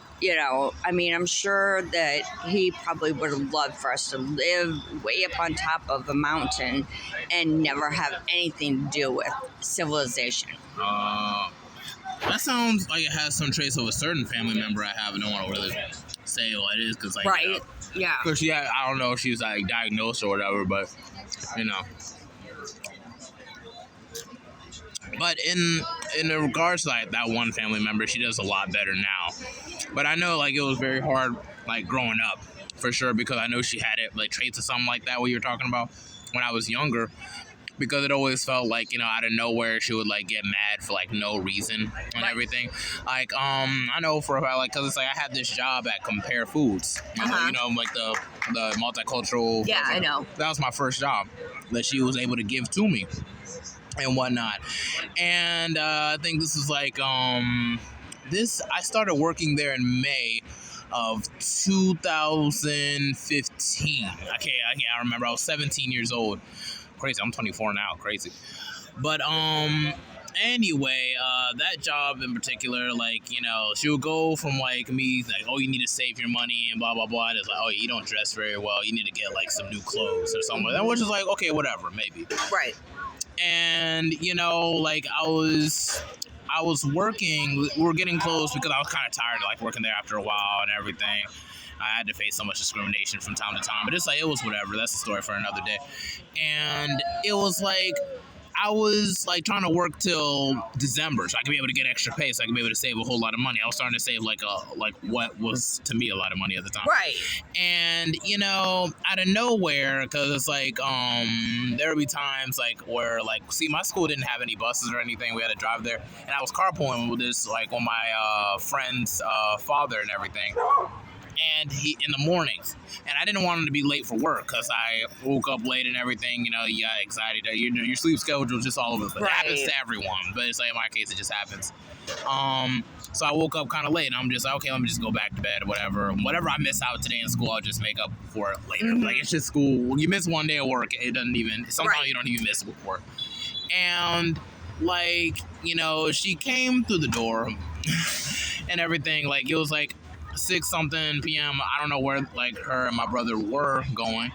Speaker 2: I'm sure that he probably would have loved for us to live way up on top of a mountain and never have anything to do with civilization.
Speaker 1: That sounds like it has some trace of a certain family member I have. I don't want to really say what it is, because
Speaker 2: right. Yeah.
Speaker 1: Because I don't know if she's like diagnosed or whatever, but But in regards to like that one family member, she does a lot better now. But I know like it was very hard like growing up, for sure, because I know she had it like traits or something like that what you're talking about when I was younger. Because it always felt like, out of nowhere she would like get mad for like no reason and everything. Like I know for a fact, like, because it's like I had this job at Compare Foods, like the multicultural.
Speaker 2: Yeah, I know.
Speaker 1: That was my first job that she was able to give to me and whatnot. And I think this is like I started working there in May of 2015. I can't remember. I was 17 years old. Crazy. I'm 24 now. Crazy. But anyway, that job in particular, like, she would go from like me like, oh, you need to save your money and blah blah blah, and it's like, oh, you don't dress very well, you need to get like some new clothes or something like that, which is like, okay, whatever, maybe.
Speaker 2: Right.
Speaker 1: And like I was working, we were getting close because I was kind of tired of like working there after a while and everything. I had to face so much discrimination from time to time, but it's like, it was whatever. That's a story for another day. And it was like, I was like trying to work till December so I could be able to get extra pay, so I could be able to save a whole lot of money. I was starting to save like what was to me a lot of money at the time.
Speaker 2: Right.
Speaker 1: And out of nowhere, because it's like there would be times like where like, see, my school didn't have any buses or anything. We had to drive there, and I was carpooling with this like on my friend's father and everything. And he in the mornings, and I didn't want him to be late for work because I woke up late and everything. You got anxiety. Your sleep schedule is just all over the place. Right. It happens to everyone, but it's like in my case, it just happens. So I woke up kind of late, and I'm just like, okay, let me just go back to bed or whatever. Whatever I miss out today in school, I'll just make up for it later. Mm-hmm. Like, it's just school. You miss one day of work, it doesn't even. Sometimes right. You don't even miss work. And like, she came through the door and everything. Like, it was like 6-something p.m. I don't know where like her and my brother were going,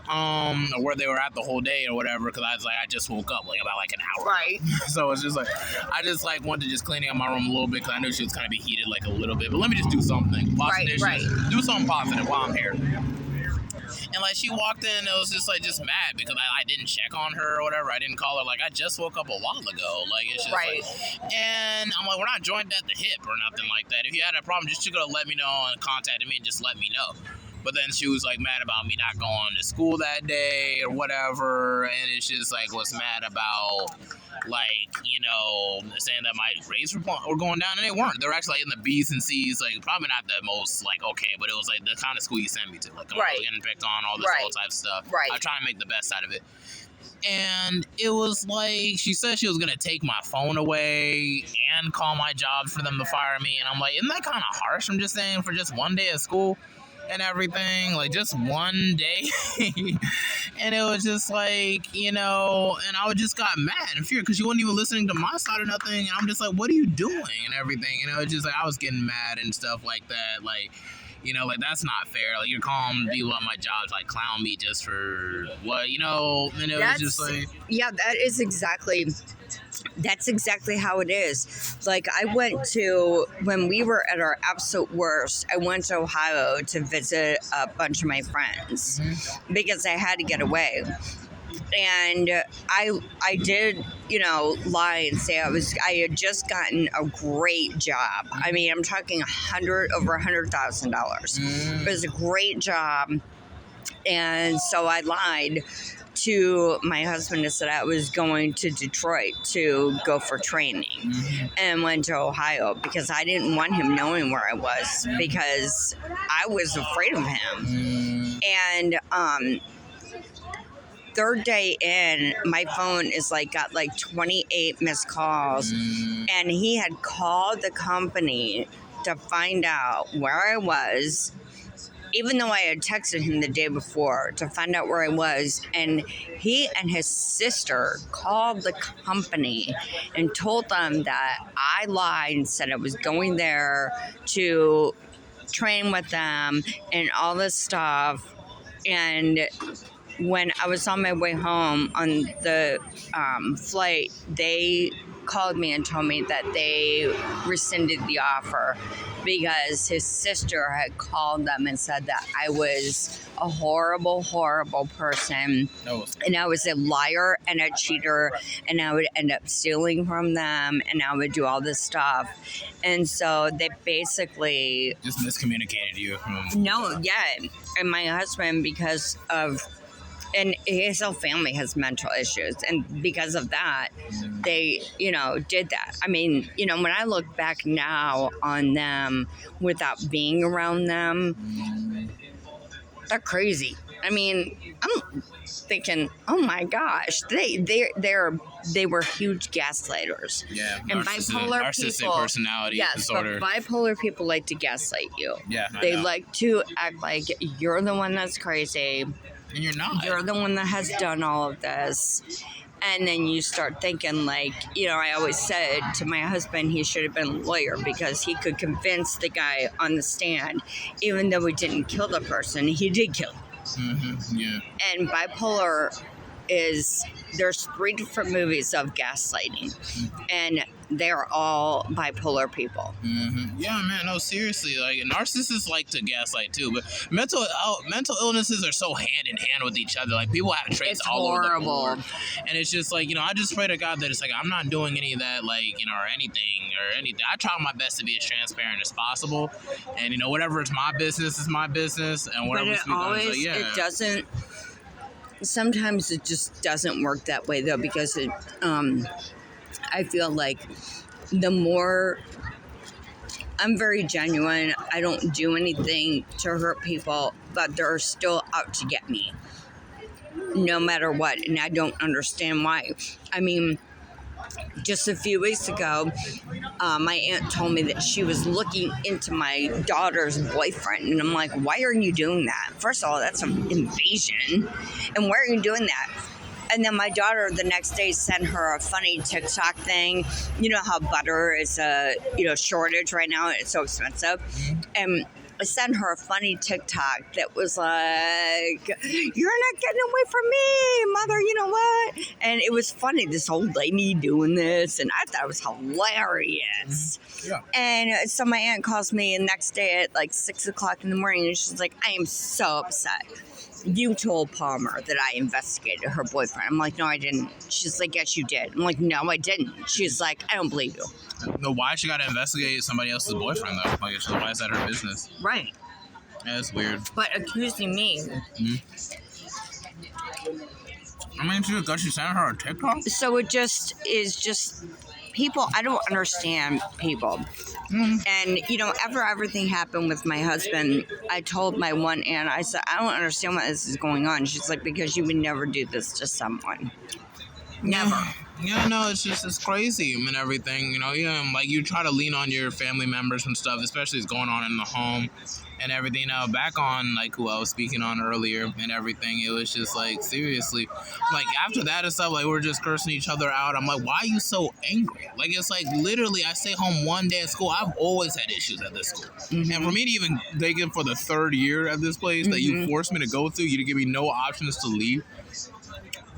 Speaker 1: or where they were at the whole day or whatever, because I was like, I just woke up like about like an hour. Right. So it's just like, I just like wanted to just cleaning up my room a little bit because I knew she was gonna be heated like a little bit. But let me just do something. Wash the dishes, do something positive while I'm here. And like, she walked in, it was just like just mad because I didn't check on her or whatever. I didn't call her. Like, I just woke up a while ago. Like, it's just right. Like, and I'm like, we're not joined at the hip or nothing like that. If you had a problem, just you could have let me know and contacted me and just let me know. But then she was like mad about me not going to school that day or whatever, and it's just like was mad about like, you know, saying that my grades were going down, and they weren't. They were actually like in the B's and C's, like probably not the most like okay, but it was like the kind of school you sent me to, like I was getting picked on, all this whole type of stuff.
Speaker 2: Right.
Speaker 1: I try to make the best out of it. And it was like, she said she was going to take my phone away and call my job for them to fire me. And I'm like, isn't that kind of harsh? I'm just saying, for just one day at school and everything, like just one day. And it was just like, you know, and I just got mad and feared because she wasn't even listening to my side or nothing. And I'm just like, what are you doing and everything? You know, it's just like I was getting mad and stuff like that. Like, you know, like, that's not fair. Like, you're calling people at my job to, like, clown me just for what, you know? And it was just like...
Speaker 2: Yeah, that's exactly how it is. Like, I went to, when we were at our absolute worst, I went to Ohio to visit a bunch of my friends because I had to get away. And I did, you know, lie and say I had just gotten a great job. I mean, I'm talking over $100,000. It was a great job. And so I lied to my husband and said I was going to Detroit to go for training and went to Ohio because I didn't want him knowing where I was because I was afraid of him. And, third day in, my phone is like got like 28 missed calls, and he had called the company to find out where I was, even though I had texted him the day before to find out where I was. And he and his sister called the company and told them that I lied and said I was going there to train with them and all this stuff. And when I was on my way home on the flight, they called me and told me that they rescinded the offer because his sister had called them and said that I was a horrible, horrible person. And I was a liar and a cheater, and I would end up stealing from them, and I would do all this stuff. And so they basically...
Speaker 1: just miscommunicated you.
Speaker 2: No, yeah. And my husband, because of... and his whole family has mental issues, and because of that, they, you know, did that. I mean, you know, when I look back now on them without being around them, they're crazy. I mean, I'm thinking, oh my gosh, they were huge gaslighters.
Speaker 1: Yeah,
Speaker 2: and
Speaker 1: narcissistic
Speaker 2: people,
Speaker 1: personality disorder.
Speaker 2: But bipolar people like to gaslight you.
Speaker 1: Yeah,
Speaker 2: they like to act like you're the one that's crazy.
Speaker 1: And you're not.
Speaker 2: You're the one that has done all of this. And then you start thinking, like, you know, I always said to my husband he should have been a lawyer because he could convince the guy on the stand, even though he didn't kill the person, he did kill him.
Speaker 1: Yeah. And
Speaker 2: bipolar is, there's 3 different movies of gaslighting, and they're all bipolar people.
Speaker 1: Yeah, man, no, seriously, like, narcissists like to gaslight too, but mental illnesses are so hand in hand with each other. Like, people have traits all over the board, and it's just like, you know, I just pray to God that it's like I'm not doing any of that, like, you know, or anything. I try my best to be as transparent as possible, and, you know, whatever it's my business is my business, and whatever it's like, yeah.
Speaker 2: It doesn't. Sometimes it just doesn't work that way though, because it. I feel like the more I'm very genuine, I don't do anything to hurt people, but they're still out to get me no matter what. And I don't understand why. I mean, just a few weeks ago, my aunt told me that she was looking into my daughter's boyfriend. And I'm like, why are you doing that? First of all, that's an invasion. And why are you doing that? And then my daughter the next day sent her a funny TikTok thing. You know how butter is a shortage right now. It's so expensive. And I sent her a funny TikTok that was like, you're not getting away from me, mother, you know what? And it was funny, this old lady doing this. And I thought it was hilarious.
Speaker 1: Yeah.
Speaker 2: And so my aunt calls me the next day at like 6 o'clock in the morning. And she's like, I am so upset. You told Palmer that I investigated her boyfriend. I'm like, no, I didn't. She's like, yes, you did. I'm like, no, I didn't. She's like, I don't believe you.
Speaker 1: No, why she got to investigate somebody else's boyfriend, though? Like, why is that her business?
Speaker 2: Right.
Speaker 1: That's weird.
Speaker 2: But accusing me.
Speaker 1: I mean, she got you sent her a TikTok.
Speaker 2: So it just is just people. I don't understand people. And after everything happened with my husband, I told my one aunt, I said, I don't understand why this is going on. She's like, because you would never do this to someone. Never.
Speaker 1: Yeah, no, it's crazy and everything, like you try to lean on your family members and stuff, especially it's going on in the home and everything. Back on like who I was speaking on earlier and everything, it was just like, seriously, like after that and stuff, like we're just cursing each other out. I'm like, why are you so angry? Like, it's like literally I stay home one day at school. I've always had issues at this school. And for me to even take it for the third year at this place that you forced me to go through, you to give me no options to leave.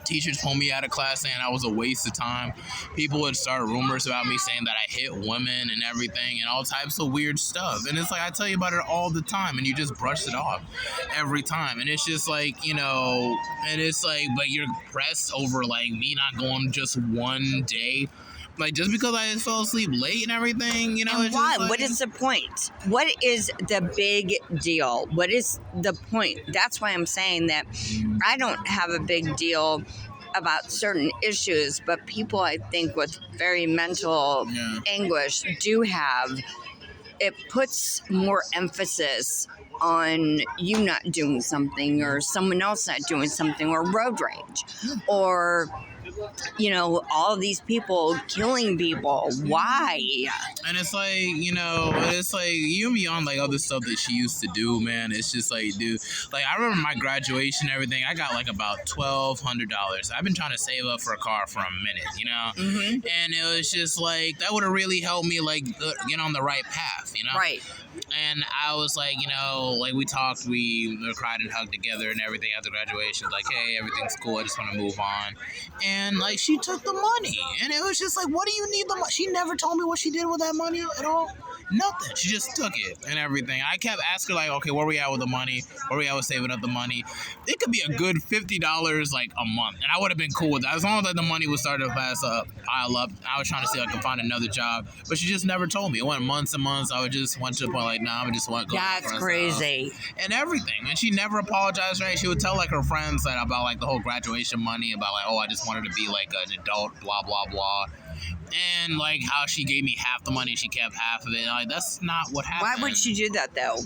Speaker 1: Teachers pulled me out of class saying I was a waste of time. People would start rumors about me saying that I hit women and everything and all types of weird stuff. And it's like, I tell you about it all the time and you just brush it off every time. And it's just like, and it's like, but you're pressed over like me not going just one day. Like, just because I fell asleep late and everything,
Speaker 2: And
Speaker 1: it's
Speaker 2: why?
Speaker 1: just like,
Speaker 2: What is the point? What is the big deal? What is the point? That's why I'm saying that I don't have a big deal about certain issues, but people I think with very mental anguish do have. It puts more emphasis on you not doing something or someone else not doing something or road rage or all these people killing people. Why?
Speaker 1: And it's like, it's like even beyond like other stuff that she used to do, man. It's just like, dude, like I remember my graduation and everything. I got like about $1,200. I've been trying to save up for a car for a minute, and it was just like that would have really helped me like get on the right path,
Speaker 2: Right.
Speaker 1: And I was like, like we talked, we cried and hugged together and everything after graduation. Like, hey, everything's cool. I just want to move on. And like, she took the money, and it was just like, what do you need the money? She never told me what she did with that money at all. Nothing. She just took it and everything. I kept asking her like, okay, where we at with the money? Where we at with saving up the money? It could be a good $50 like a month, and I would have been cool with that as long as like, the money was starting to pile up. I was trying to see if I could find another job, but she just never told me. It went months and months. I would just went to the point like, nah, I just want to go.
Speaker 2: That's crazy.
Speaker 1: And everything, and she never apologized. Right? She would tell like her friends that about like the whole graduation money, about like, oh, I just wanted to be like an adult, blah blah blah. And like how she gave me half the money, she kept half of it. Like, that's not what happened.
Speaker 2: Why would she do that though?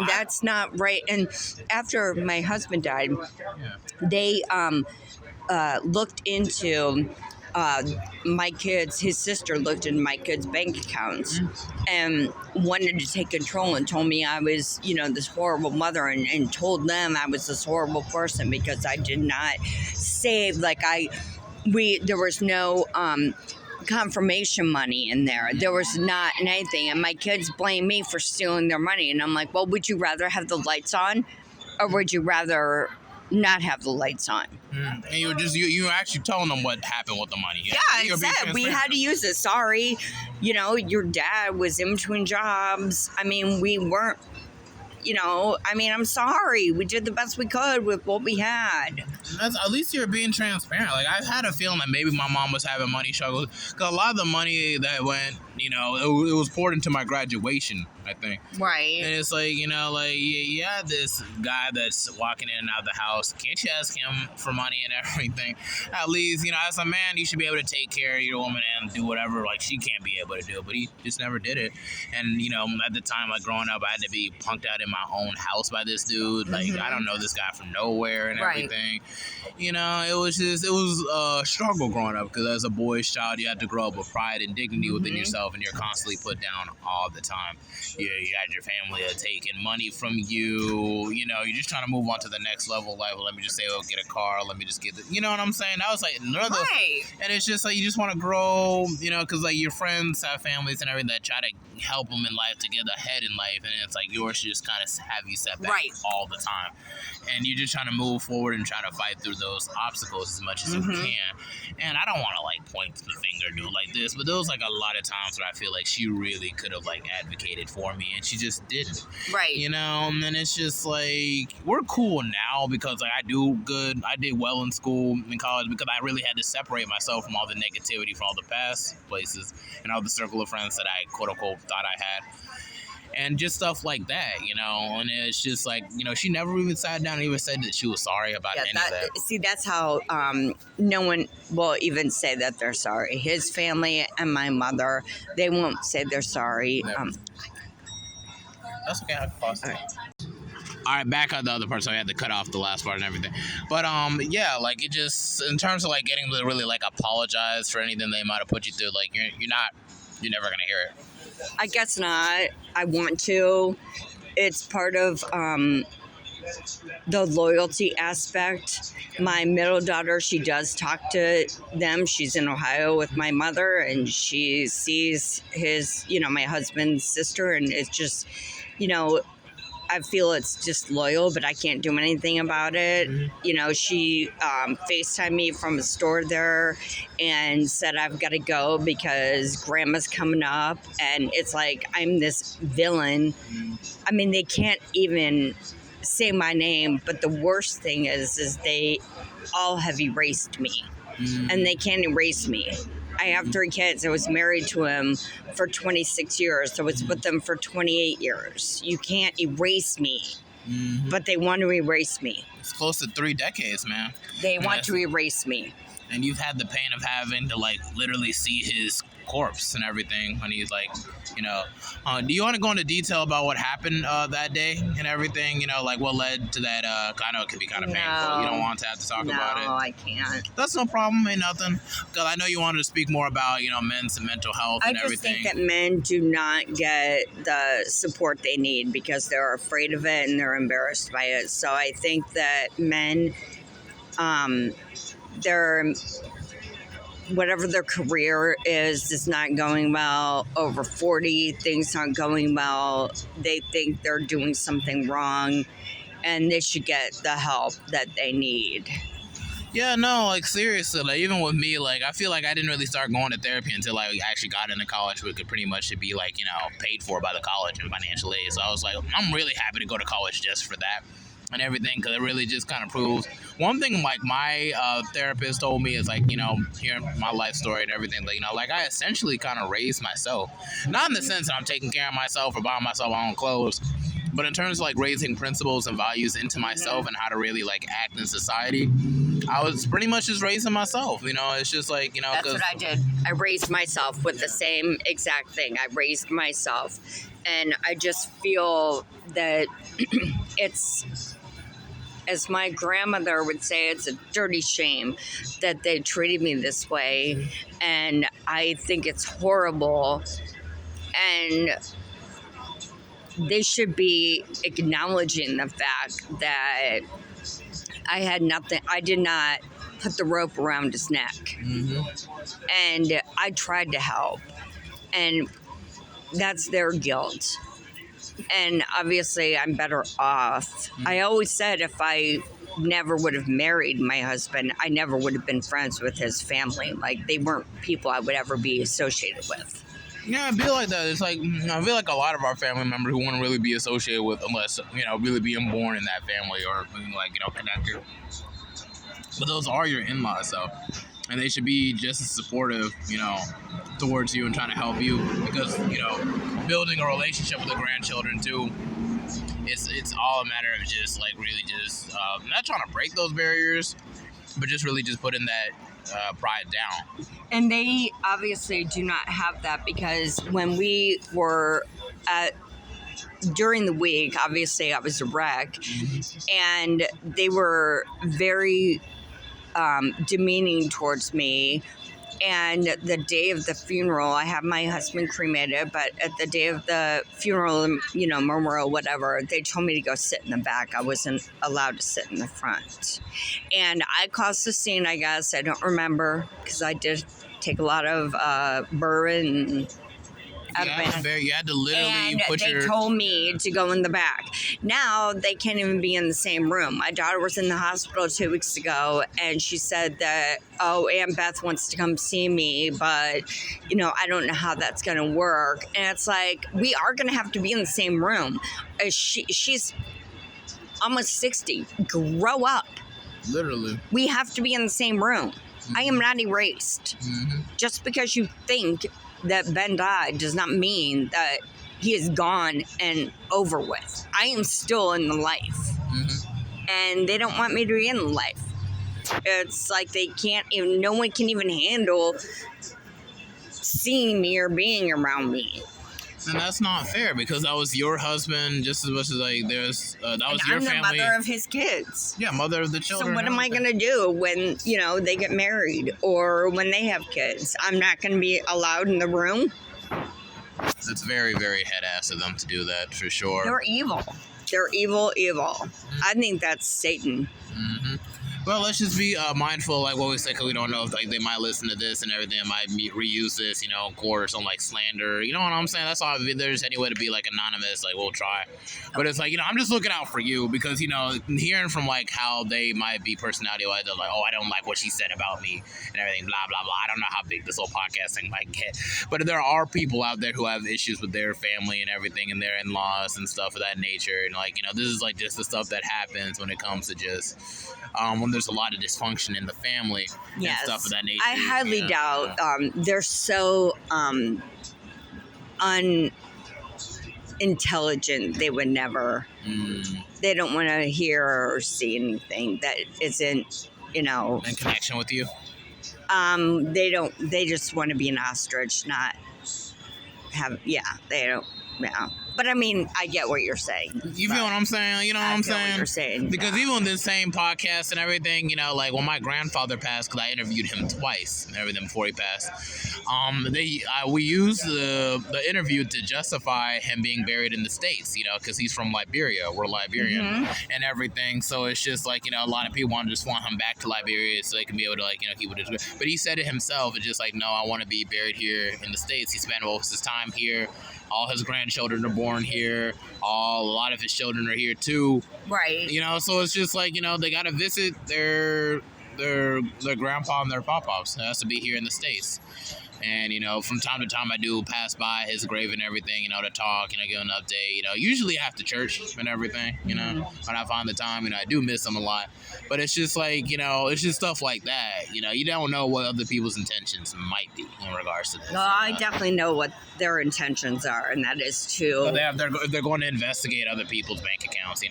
Speaker 2: That's not right. And after my husband died, they looked into my kids. His sister looked into my kids' bank accounts and wanted to take control and told me I was, this horrible mother and told them I was this horrible person because I did not save. Like there was no confirmation money in there. There was not anything. And my kids blame me for stealing their money. And I'm like, well, would you rather have the lights on or would you rather not have the lights on?
Speaker 1: And you were just, you were actually telling them what happened with the money.
Speaker 2: Yeah, I said we had to use it. Sorry. Your dad was in between jobs. I mean, we weren't, I'm sorry. We did the best we could with what we had.
Speaker 1: At least you're being transparent. Like, I've had a feeling that maybe my mom was having money struggles. Because a lot of the money that went, it was poured into my graduation, I think.
Speaker 2: Right.
Speaker 1: And it's like, you had this guy that's walking in and out of the house. Can't you ask him for money and everything? At least, as a man, you should be able to take care of your woman and do whatever, like, she can't be able to do. But he just never did it. And, at the time, like, growing up, I had to be punked out in my own house by this dude. Like, I don't know this guy from nowhere and everything. It was a struggle growing up because as a boy's child, you had to grow up with pride and dignity within yourself, and you're constantly put down all the time. You had your family taking money from you. You're just trying to move on to the next level. Like, well, let me just say, oh, get a car. Let me just get the, you know what I'm saying? That was like another.
Speaker 2: Right.
Speaker 1: And it's just like you just want to grow, because like your friends have families and everything that try to help them in life to get ahead in life, and it's like yours just kind of have you set back all the time, and you're just trying to move forward and try to fight through those obstacles as much as you can. And I don't want to like point the finger, do it like this, but there was like a lot of times where I feel like she really could have like advocated for me, and she just didn't.
Speaker 2: Right.
Speaker 1: And then it's just like we're cool now because like I did well in school, in college, because I really had to separate myself from all the negativity from all the past places and all the circle of friends that I quote unquote thought I had. and just stuff like that, and it's just like, she never even sat down and even said that she was sorry about any of that.
Speaker 2: See, that's how no one will even say that they're sorry. His family and my mother, they won't say they're sorry.
Speaker 1: That's okay. I can pause. All right, back on the other part, so I had to cut off the last part and everything. But yeah, like it just, in terms of like getting to really like apologize for anything they might have put you through, like you're never gonna hear it.
Speaker 2: I guess not. I want to. It's part of the loyalty aspect. My middle daughter, she does talk to them. She's in Ohio with my mother, and she sees my husband's sister, and it's just, I feel it's just loyal, but I can't do anything about it.
Speaker 1: Mm-hmm.
Speaker 2: She FaceTimed me from a store there and said, I've got to go because grandma's coming up. And it's like, I'm this villain. I mean, they can't even say my name, but the worst thing is they all have erased me. And they can't erase me. I have 3 kids. I was married to him for 26 years. I was with them for 28 years. You can't erase me, but they want to erase me.
Speaker 1: It's close to 3 decades, man.
Speaker 2: They want to erase me.
Speaker 1: And you've had the pain of having to like literally see his corpse and everything when he's like, do you want to go into detail about what happened that day and everything? Like what led to that? I know it can be kind of painful. You don't want to have to talk about it.
Speaker 2: No, I can't.
Speaker 1: That's no problem. Ain't nothing. Because I know you wanted to speak more about, men's mental health and everything.
Speaker 2: I just think that men do not get the support they need because they're afraid of it and they're embarrassed by it. So I think that men, whatever their career is not going well. Over 40, things aren't going well. They think they're doing something wrong, and they should get the help that they need.
Speaker 1: Yeah, no, like seriously, like even with me, like I feel like I didn't really start going to therapy until I actually got into college, which could pretty much be like, paid for by the college and financial aid. So I was like, I'm really happy to go to college just for that and everything, because it really just kind of proves one thing. Like my therapist told me is like, hearing my life story and everything, like I essentially kind of raised myself, not in the sense that I'm taking care of myself or buying myself my own clothes, but in terms of like raising principles and values into myself and how to really like act in society. I was pretty much just raising myself, it's just like,
Speaker 2: that's what I did. I raised myself with the same exact thing. I raised myself, and I just feel that it's, as my grandmother would say, it's a dirty shame that they treated me this way. And I think it's horrible. And they should be acknowledging the fact that I had nothing. I did not put the rope around his neck. And I tried to help. And that's their guilt. And obviously I'm better off. I always said if I never would have married my husband, I never would have been friends with his family. Like, they weren't people I would ever be associated with.
Speaker 1: Yeah, I feel like that. It's like, I feel like a lot of our family members who wouldn't really be associated with unless, really being born in that family or like, connected. But those are your in-laws, so. And they should be just as supportive, towards you and trying to help you, because, building a relationship with the grandchildren too, it's all a matter of just like really just not trying to break those barriers, but just really just putting that pride down.
Speaker 2: And they obviously do not have that, because when we were during the week, obviously I was a wreck, and they were very demeaning towards me. And the day of the funeral, I have my husband cremated, but at the day of the funeral, memorial, whatever, they told me to go sit in the back. I wasn't allowed to sit in the front. And I caused the scene, I guess. I don't remember, because I did take a lot of bourbon.
Speaker 1: You had to literally
Speaker 2: and they told me to go in the back. Now they can't even be in the same room. My daughter was in the hospital 2 weeks ago, and she said that, Aunt Beth wants to come see me, but, I don't know how that's going to work. And it's like, we are going to have to be in the same room. She's almost 60. Grow up.
Speaker 1: Literally.
Speaker 2: We have to be in the same room. I am not erased. Just because you think that Ben died does not mean that he is gone and over with. I am still in the life. And they don't want me to be in the life. It's like they can't even, no one can even handle seeing me or being around me.
Speaker 1: And that's not fair, because that was your husband just as much as like there's that was your
Speaker 2: I'm the
Speaker 1: family.
Speaker 2: mother of his kids.
Speaker 1: Yeah, mother of the children.
Speaker 2: So what am I going to do when, they get married or when they have kids? I'm not going to be allowed in the room.
Speaker 1: It's very, very head ass of them to do that, for sure.
Speaker 2: They're evil. They're evil. I think that's Satan.
Speaker 1: Well, let's just be mindful, like what we say, because we don't know if like they might listen to this and everything, might reuse this, in court or something like slander. You know what I'm saying? That's all. If there's any way to be like anonymous, like we'll try. But it's like, I'm just looking out for you, because hearing from like how they might be personality-wise, they're like, oh, I don't like what she said about me and everything, blah blah blah. I don't know how big this whole podcast thing might get, but there are people out there who have issues with their family and everything, and their in-laws and stuff of that nature. And like, this is like just the stuff that happens when it comes to just. When there's a lot of dysfunction in the family and stuff of that nature.
Speaker 2: I highly doubt they're so unintelligent. They would never. They don't want to hear or see anything that isn't,
Speaker 1: in connection with you.
Speaker 2: They don't. They just want to be an ostrich, not have. Yeah, they don't. Yeah. But I mean, I get what you're saying.
Speaker 1: You feel what I'm saying? You know what I'm saying?
Speaker 2: What you're saying.
Speaker 1: Because even with this same podcast and everything, like when my grandfather passed, because I interviewed him twice and everything before he passed, we used the interview to justify him being buried in the States, because he's from Liberia. We're Liberian and everything. So it's just like, a lot of people want him back to Liberia so they can be able to keep with his. But he said it himself. It's just like, no, I want to be buried here in the States. He spent most of his time here. All his grandchildren are born here. A lot of his children are here too.
Speaker 2: Right.
Speaker 1: So it's just like, they got to visit their grandpa and their pop-pops. It has to be here in the States. And, from time to time, I do pass by his grave and everything, to talk, give an update, usually after church and everything, when I find the time, I do miss him a lot. But it's just like, it's just stuff like that. You don't know what other people's intentions might be in regards to this.
Speaker 2: Well, I definitely know what their intentions are, and that is to...
Speaker 1: They're going to investigate other people's bank accounts,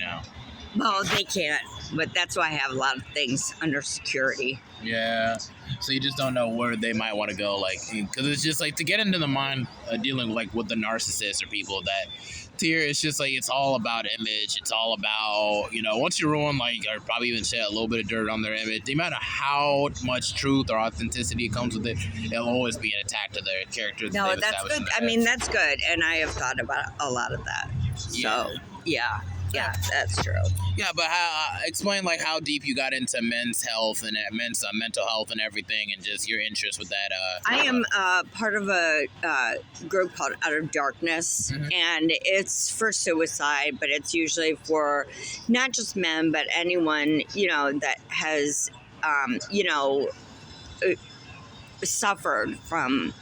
Speaker 2: Well, they can't, but that's why I have a lot of things under security.
Speaker 1: Yeah. So you just don't know where they might want to go, because it's just like to get into the mind dealing with the narcissists or people that here it's just like it's all about image. It's all about once you ruin or probably even shed a little bit of dirt on their image, no matter how much truth or authenticity comes with it, it'll always be an attack to their character.
Speaker 2: No, that's good. I mean, that's good, and I have thought about a lot of that. So yeah. Yeah, that's true.
Speaker 1: Yeah, but explain how deep you got into men's health and men's mental health and everything, and just your interest with that.
Speaker 2: I am part of a group called Out of Darkness, and it's for suicide, but it's usually for not just men, but anyone that has suffered from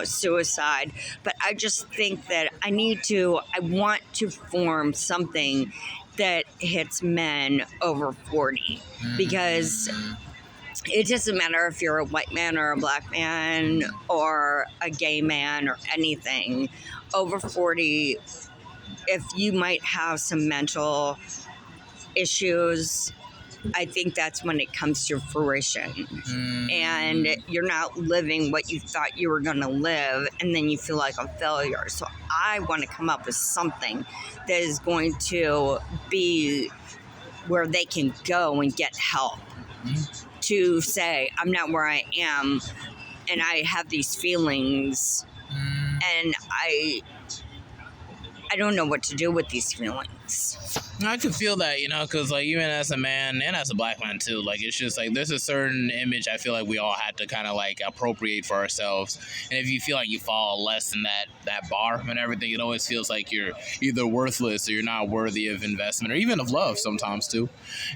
Speaker 2: suicide. But I just think that I want to form something that hits men over 40, because it doesn't matter if you're a white man or a black man or a gay man or anything. Over 40, if you might have some mental issues, I think that's when it comes to fruition. And you're not living what you thought you were going to live, and then you feel like a failure. So I want to come up with something that is going to be where they can go and get help to say, I'm not where I am, and I have these feelings, and I don't know what to do with these feelings.
Speaker 1: I can feel that, because even as a man and as a black man too, it's just there's a certain image I feel like we all had to kind of appropriate for ourselves. And if you feel like you fall less than that bar and everything, it always feels like you're either worthless or you're not worthy of investment or even of love sometimes too.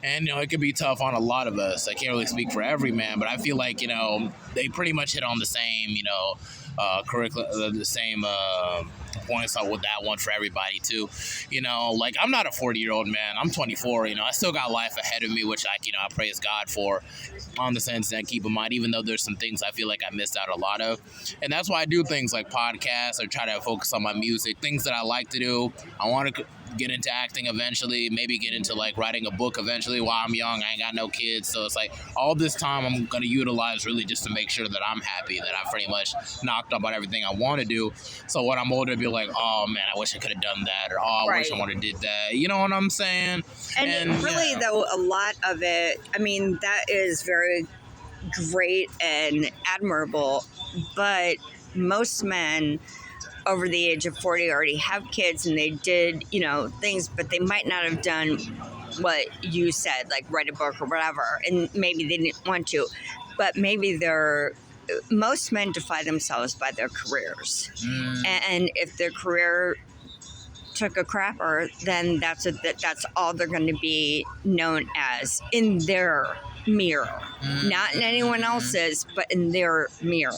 Speaker 1: And it could be tough on a lot of us. I can't really speak for every man, but I feel like they pretty much hit on the same curriculum, the same points out with that one for everybody too. You know, like I'm not a 40-year-old man. I'm 24. You know, I still got life ahead of me, which I praise God for. On the sense that keep in mind, even though there's some things I feel like I missed out a lot of, and that's why I do things like podcasts or try to focus on my music, things that I like to do. I want to get into acting eventually, maybe get into like writing a book eventually while I'm young. I ain't got no kids, so it's like all this time I'm going to utilize really just to make sure that I'm happy, that I've pretty much knocked up on everything I want to do. So when I'm older, I'll be like, oh man, I wish I could have done that, or oh, I wish I would have did that. You know what I'm saying?
Speaker 2: And really, though, a lot of it, I mean, that is very great and admirable, but most men over the age of 40 already have kids and they did, things, but they might not have done what you said, like write a book or whatever, and maybe they didn't want to, but maybe most men define themselves by their careers. And if their career took a crapper, then that's all they're going to be known as in their mirror, not in anyone else's, but in their mirror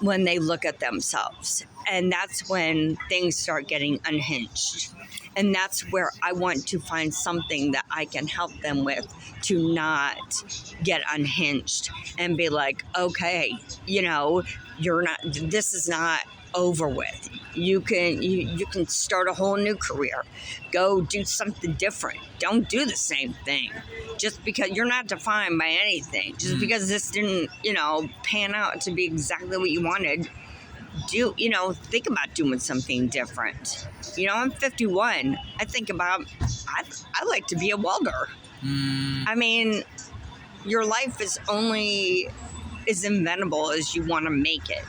Speaker 2: when they look at themselves. And that's when things start getting unhinged. And that's where I want to find something that I can help them with to not get unhinged and be like, okay, this is not over with. You can start a whole new career. Go do something different. Don't do the same thing. Just because you're not defined by anything. Just because this didn't, pan out to be exactly what you wanted. Think about doing something different. I'm 51. I think about, I like to be a welder. I mean, your life is only as inventable as you want to make it.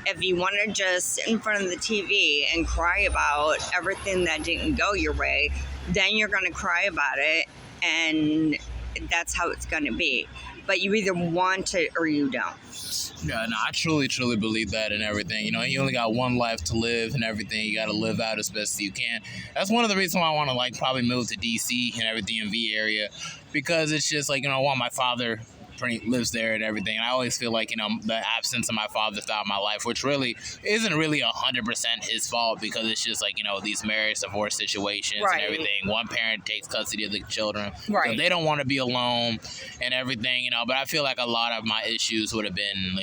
Speaker 2: If you want to just sit in front of the TV and cry about everything that didn't go your way, then you're going to cry about it, and that's how it's going to be. But you either want it or you don't.
Speaker 1: Yeah, no, I truly believe that and everything. You only got one life to live and everything. You got to live out as best as you can. That's one of the reasons why I want to probably move to DC and everything in V area, because it's just I want my father lives there and everything. And I always feel like, the absence of my father throughout my life, which really isn't really 100% his fault, because it's just these marriage divorce situations and everything. One parent takes custody of the children. So they don't want to be alone and everything, but I feel like a lot of my issues would have been,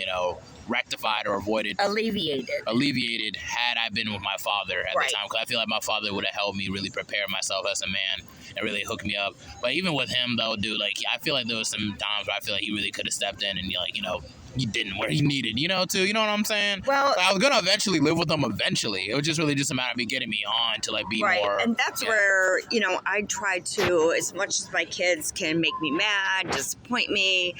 Speaker 1: rectified or avoided. Alleviated had I been with my father at the time, because I feel like my father would have helped me really prepare myself as a man and really hook me up. But even with him though, dude, I feel like there was some times where I feel like he really could have stepped in and he didn't where he needed, too. You know what I'm saying?
Speaker 2: Well,
Speaker 1: I was gonna eventually live with him eventually. It was just really just a matter of me getting me on to be more.
Speaker 2: And that's where, I try to, as much as my kids can make me mad, disappoint me,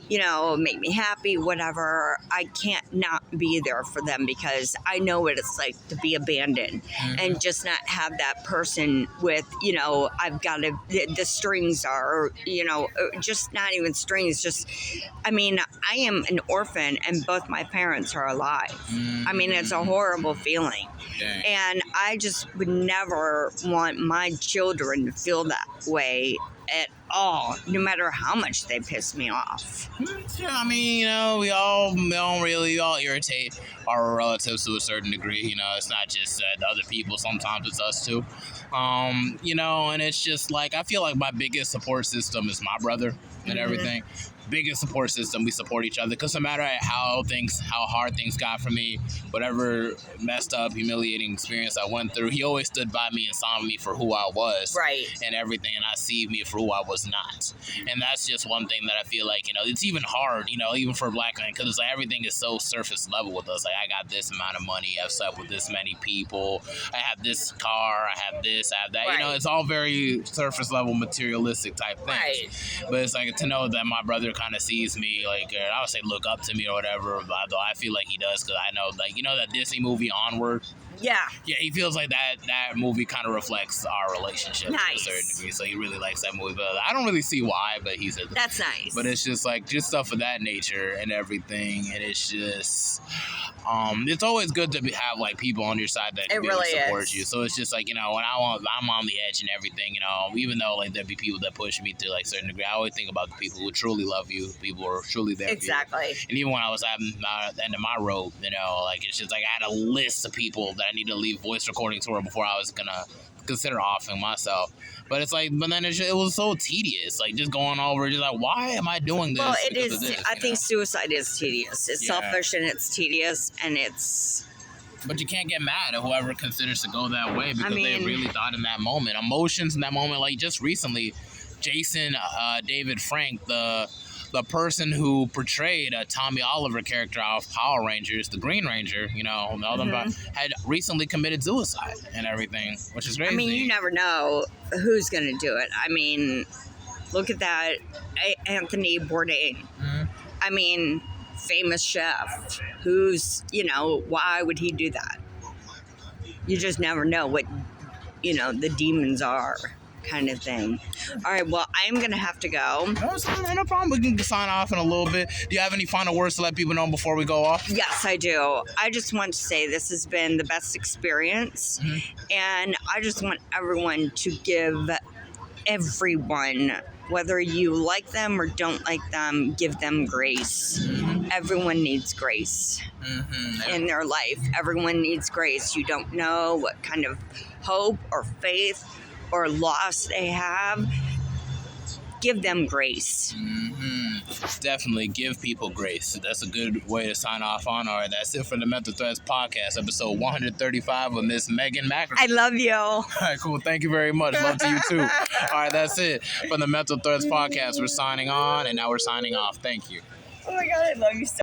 Speaker 2: make me happy, whatever, I can't not be there for them, because I know what it's like to be abandoned and just not have that person with, I've got to, the strings are, just not even strings, just, I am an orphan and both my parents are alive. It's a horrible feeling.
Speaker 1: Dang.
Speaker 2: And I just would never want my children to feel that way at all, no matter how much they piss me off.
Speaker 1: Yeah, we all irritate our relatives to a certain degree. It's not just other people. Sometimes it's us too. And it's just I feel like my biggest support system is my brother and everything. Biggest support system. We support each other, because no matter how hard things got for me, whatever messed up, humiliating experience I went through, he always stood by me and saw me for who I was, and everything, and I see me for who I was not. And that's just one thing that I feel like it's even hard, even for a black man, because it's everything is so surface level with us. I got this amount of money, I've slept with this many people, I have this car, I have this, I have that. It's all very surface level, materialistic type things. But it's to know that my brother kind of sees me, I would say look up to me or whatever, although I feel like he does, because I know, that Disney movie Onward. Yeah, he feels like that movie kind of reflects our relationship to a certain degree, so he really likes that movie. But I don't really see why, but he said
Speaker 2: that's nice.
Speaker 1: But it's just just stuff of that nature and everything, and it's just it's always good to have people on your side that really support you. So it's just when I'm on the edge and everything, even though there'd be people that push me to a certain degree, I always think about the people who truly love you, people who are truly there for you. And even when I was at the end of my rope, it's just I had a list of people that I need to leave voice recording to her before I was gonna consider offing myself. But it's like, but then it was so tedious, like just going over, just like, why am I doing this?
Speaker 2: Well, it
Speaker 1: because
Speaker 2: is.
Speaker 1: of this,
Speaker 2: I
Speaker 1: you
Speaker 2: think
Speaker 1: know?
Speaker 2: suicide is tedious. It's
Speaker 1: Yeah.
Speaker 2: selfish and it's tedious and it's.
Speaker 1: But you can't get mad at whoever considers to go that way because they
Speaker 2: mean-
Speaker 1: really thought in that moment. Emotions in that moment, like just recently, Jason David Frank, the person who portrayed a Tommy Oliver character out of Power Rangers, the Green Ranger, you know, had recently committed suicide and everything, which is crazy.
Speaker 2: I mean, you never know who's going to do it. I mean, look at that, Anthony Bourdain.
Speaker 1: Mhm.
Speaker 2: I mean, famous chef. Who's, you know, why would he do that? You just never know what, you know, the demons are, kind of thing. All right, well, I'm going to have to go.
Speaker 1: No problem. We can sign off in a little bit. Do you have any final words to let people know before we go off?
Speaker 2: Yes, I do. I just want to say this has been the best experience. And I just want everyone to give everyone, whether you like them or don't like them, give them grace. Everyone needs grace in their life. Everyone needs grace. You don't know what kind of hope or faith or loss they have. Give them grace.
Speaker 1: Definitely give people grace. That's a good way to sign off on. All right, that's it for the Mental Threads podcast, episode 135 with Miss Megan Magri.
Speaker 2: I love you.
Speaker 1: All right, cool. Thank you very much. Love to you too. All right, that's it for the Mental Threads podcast. We're signing on, and now we're signing off. Thank you.
Speaker 2: Oh my God, I love you so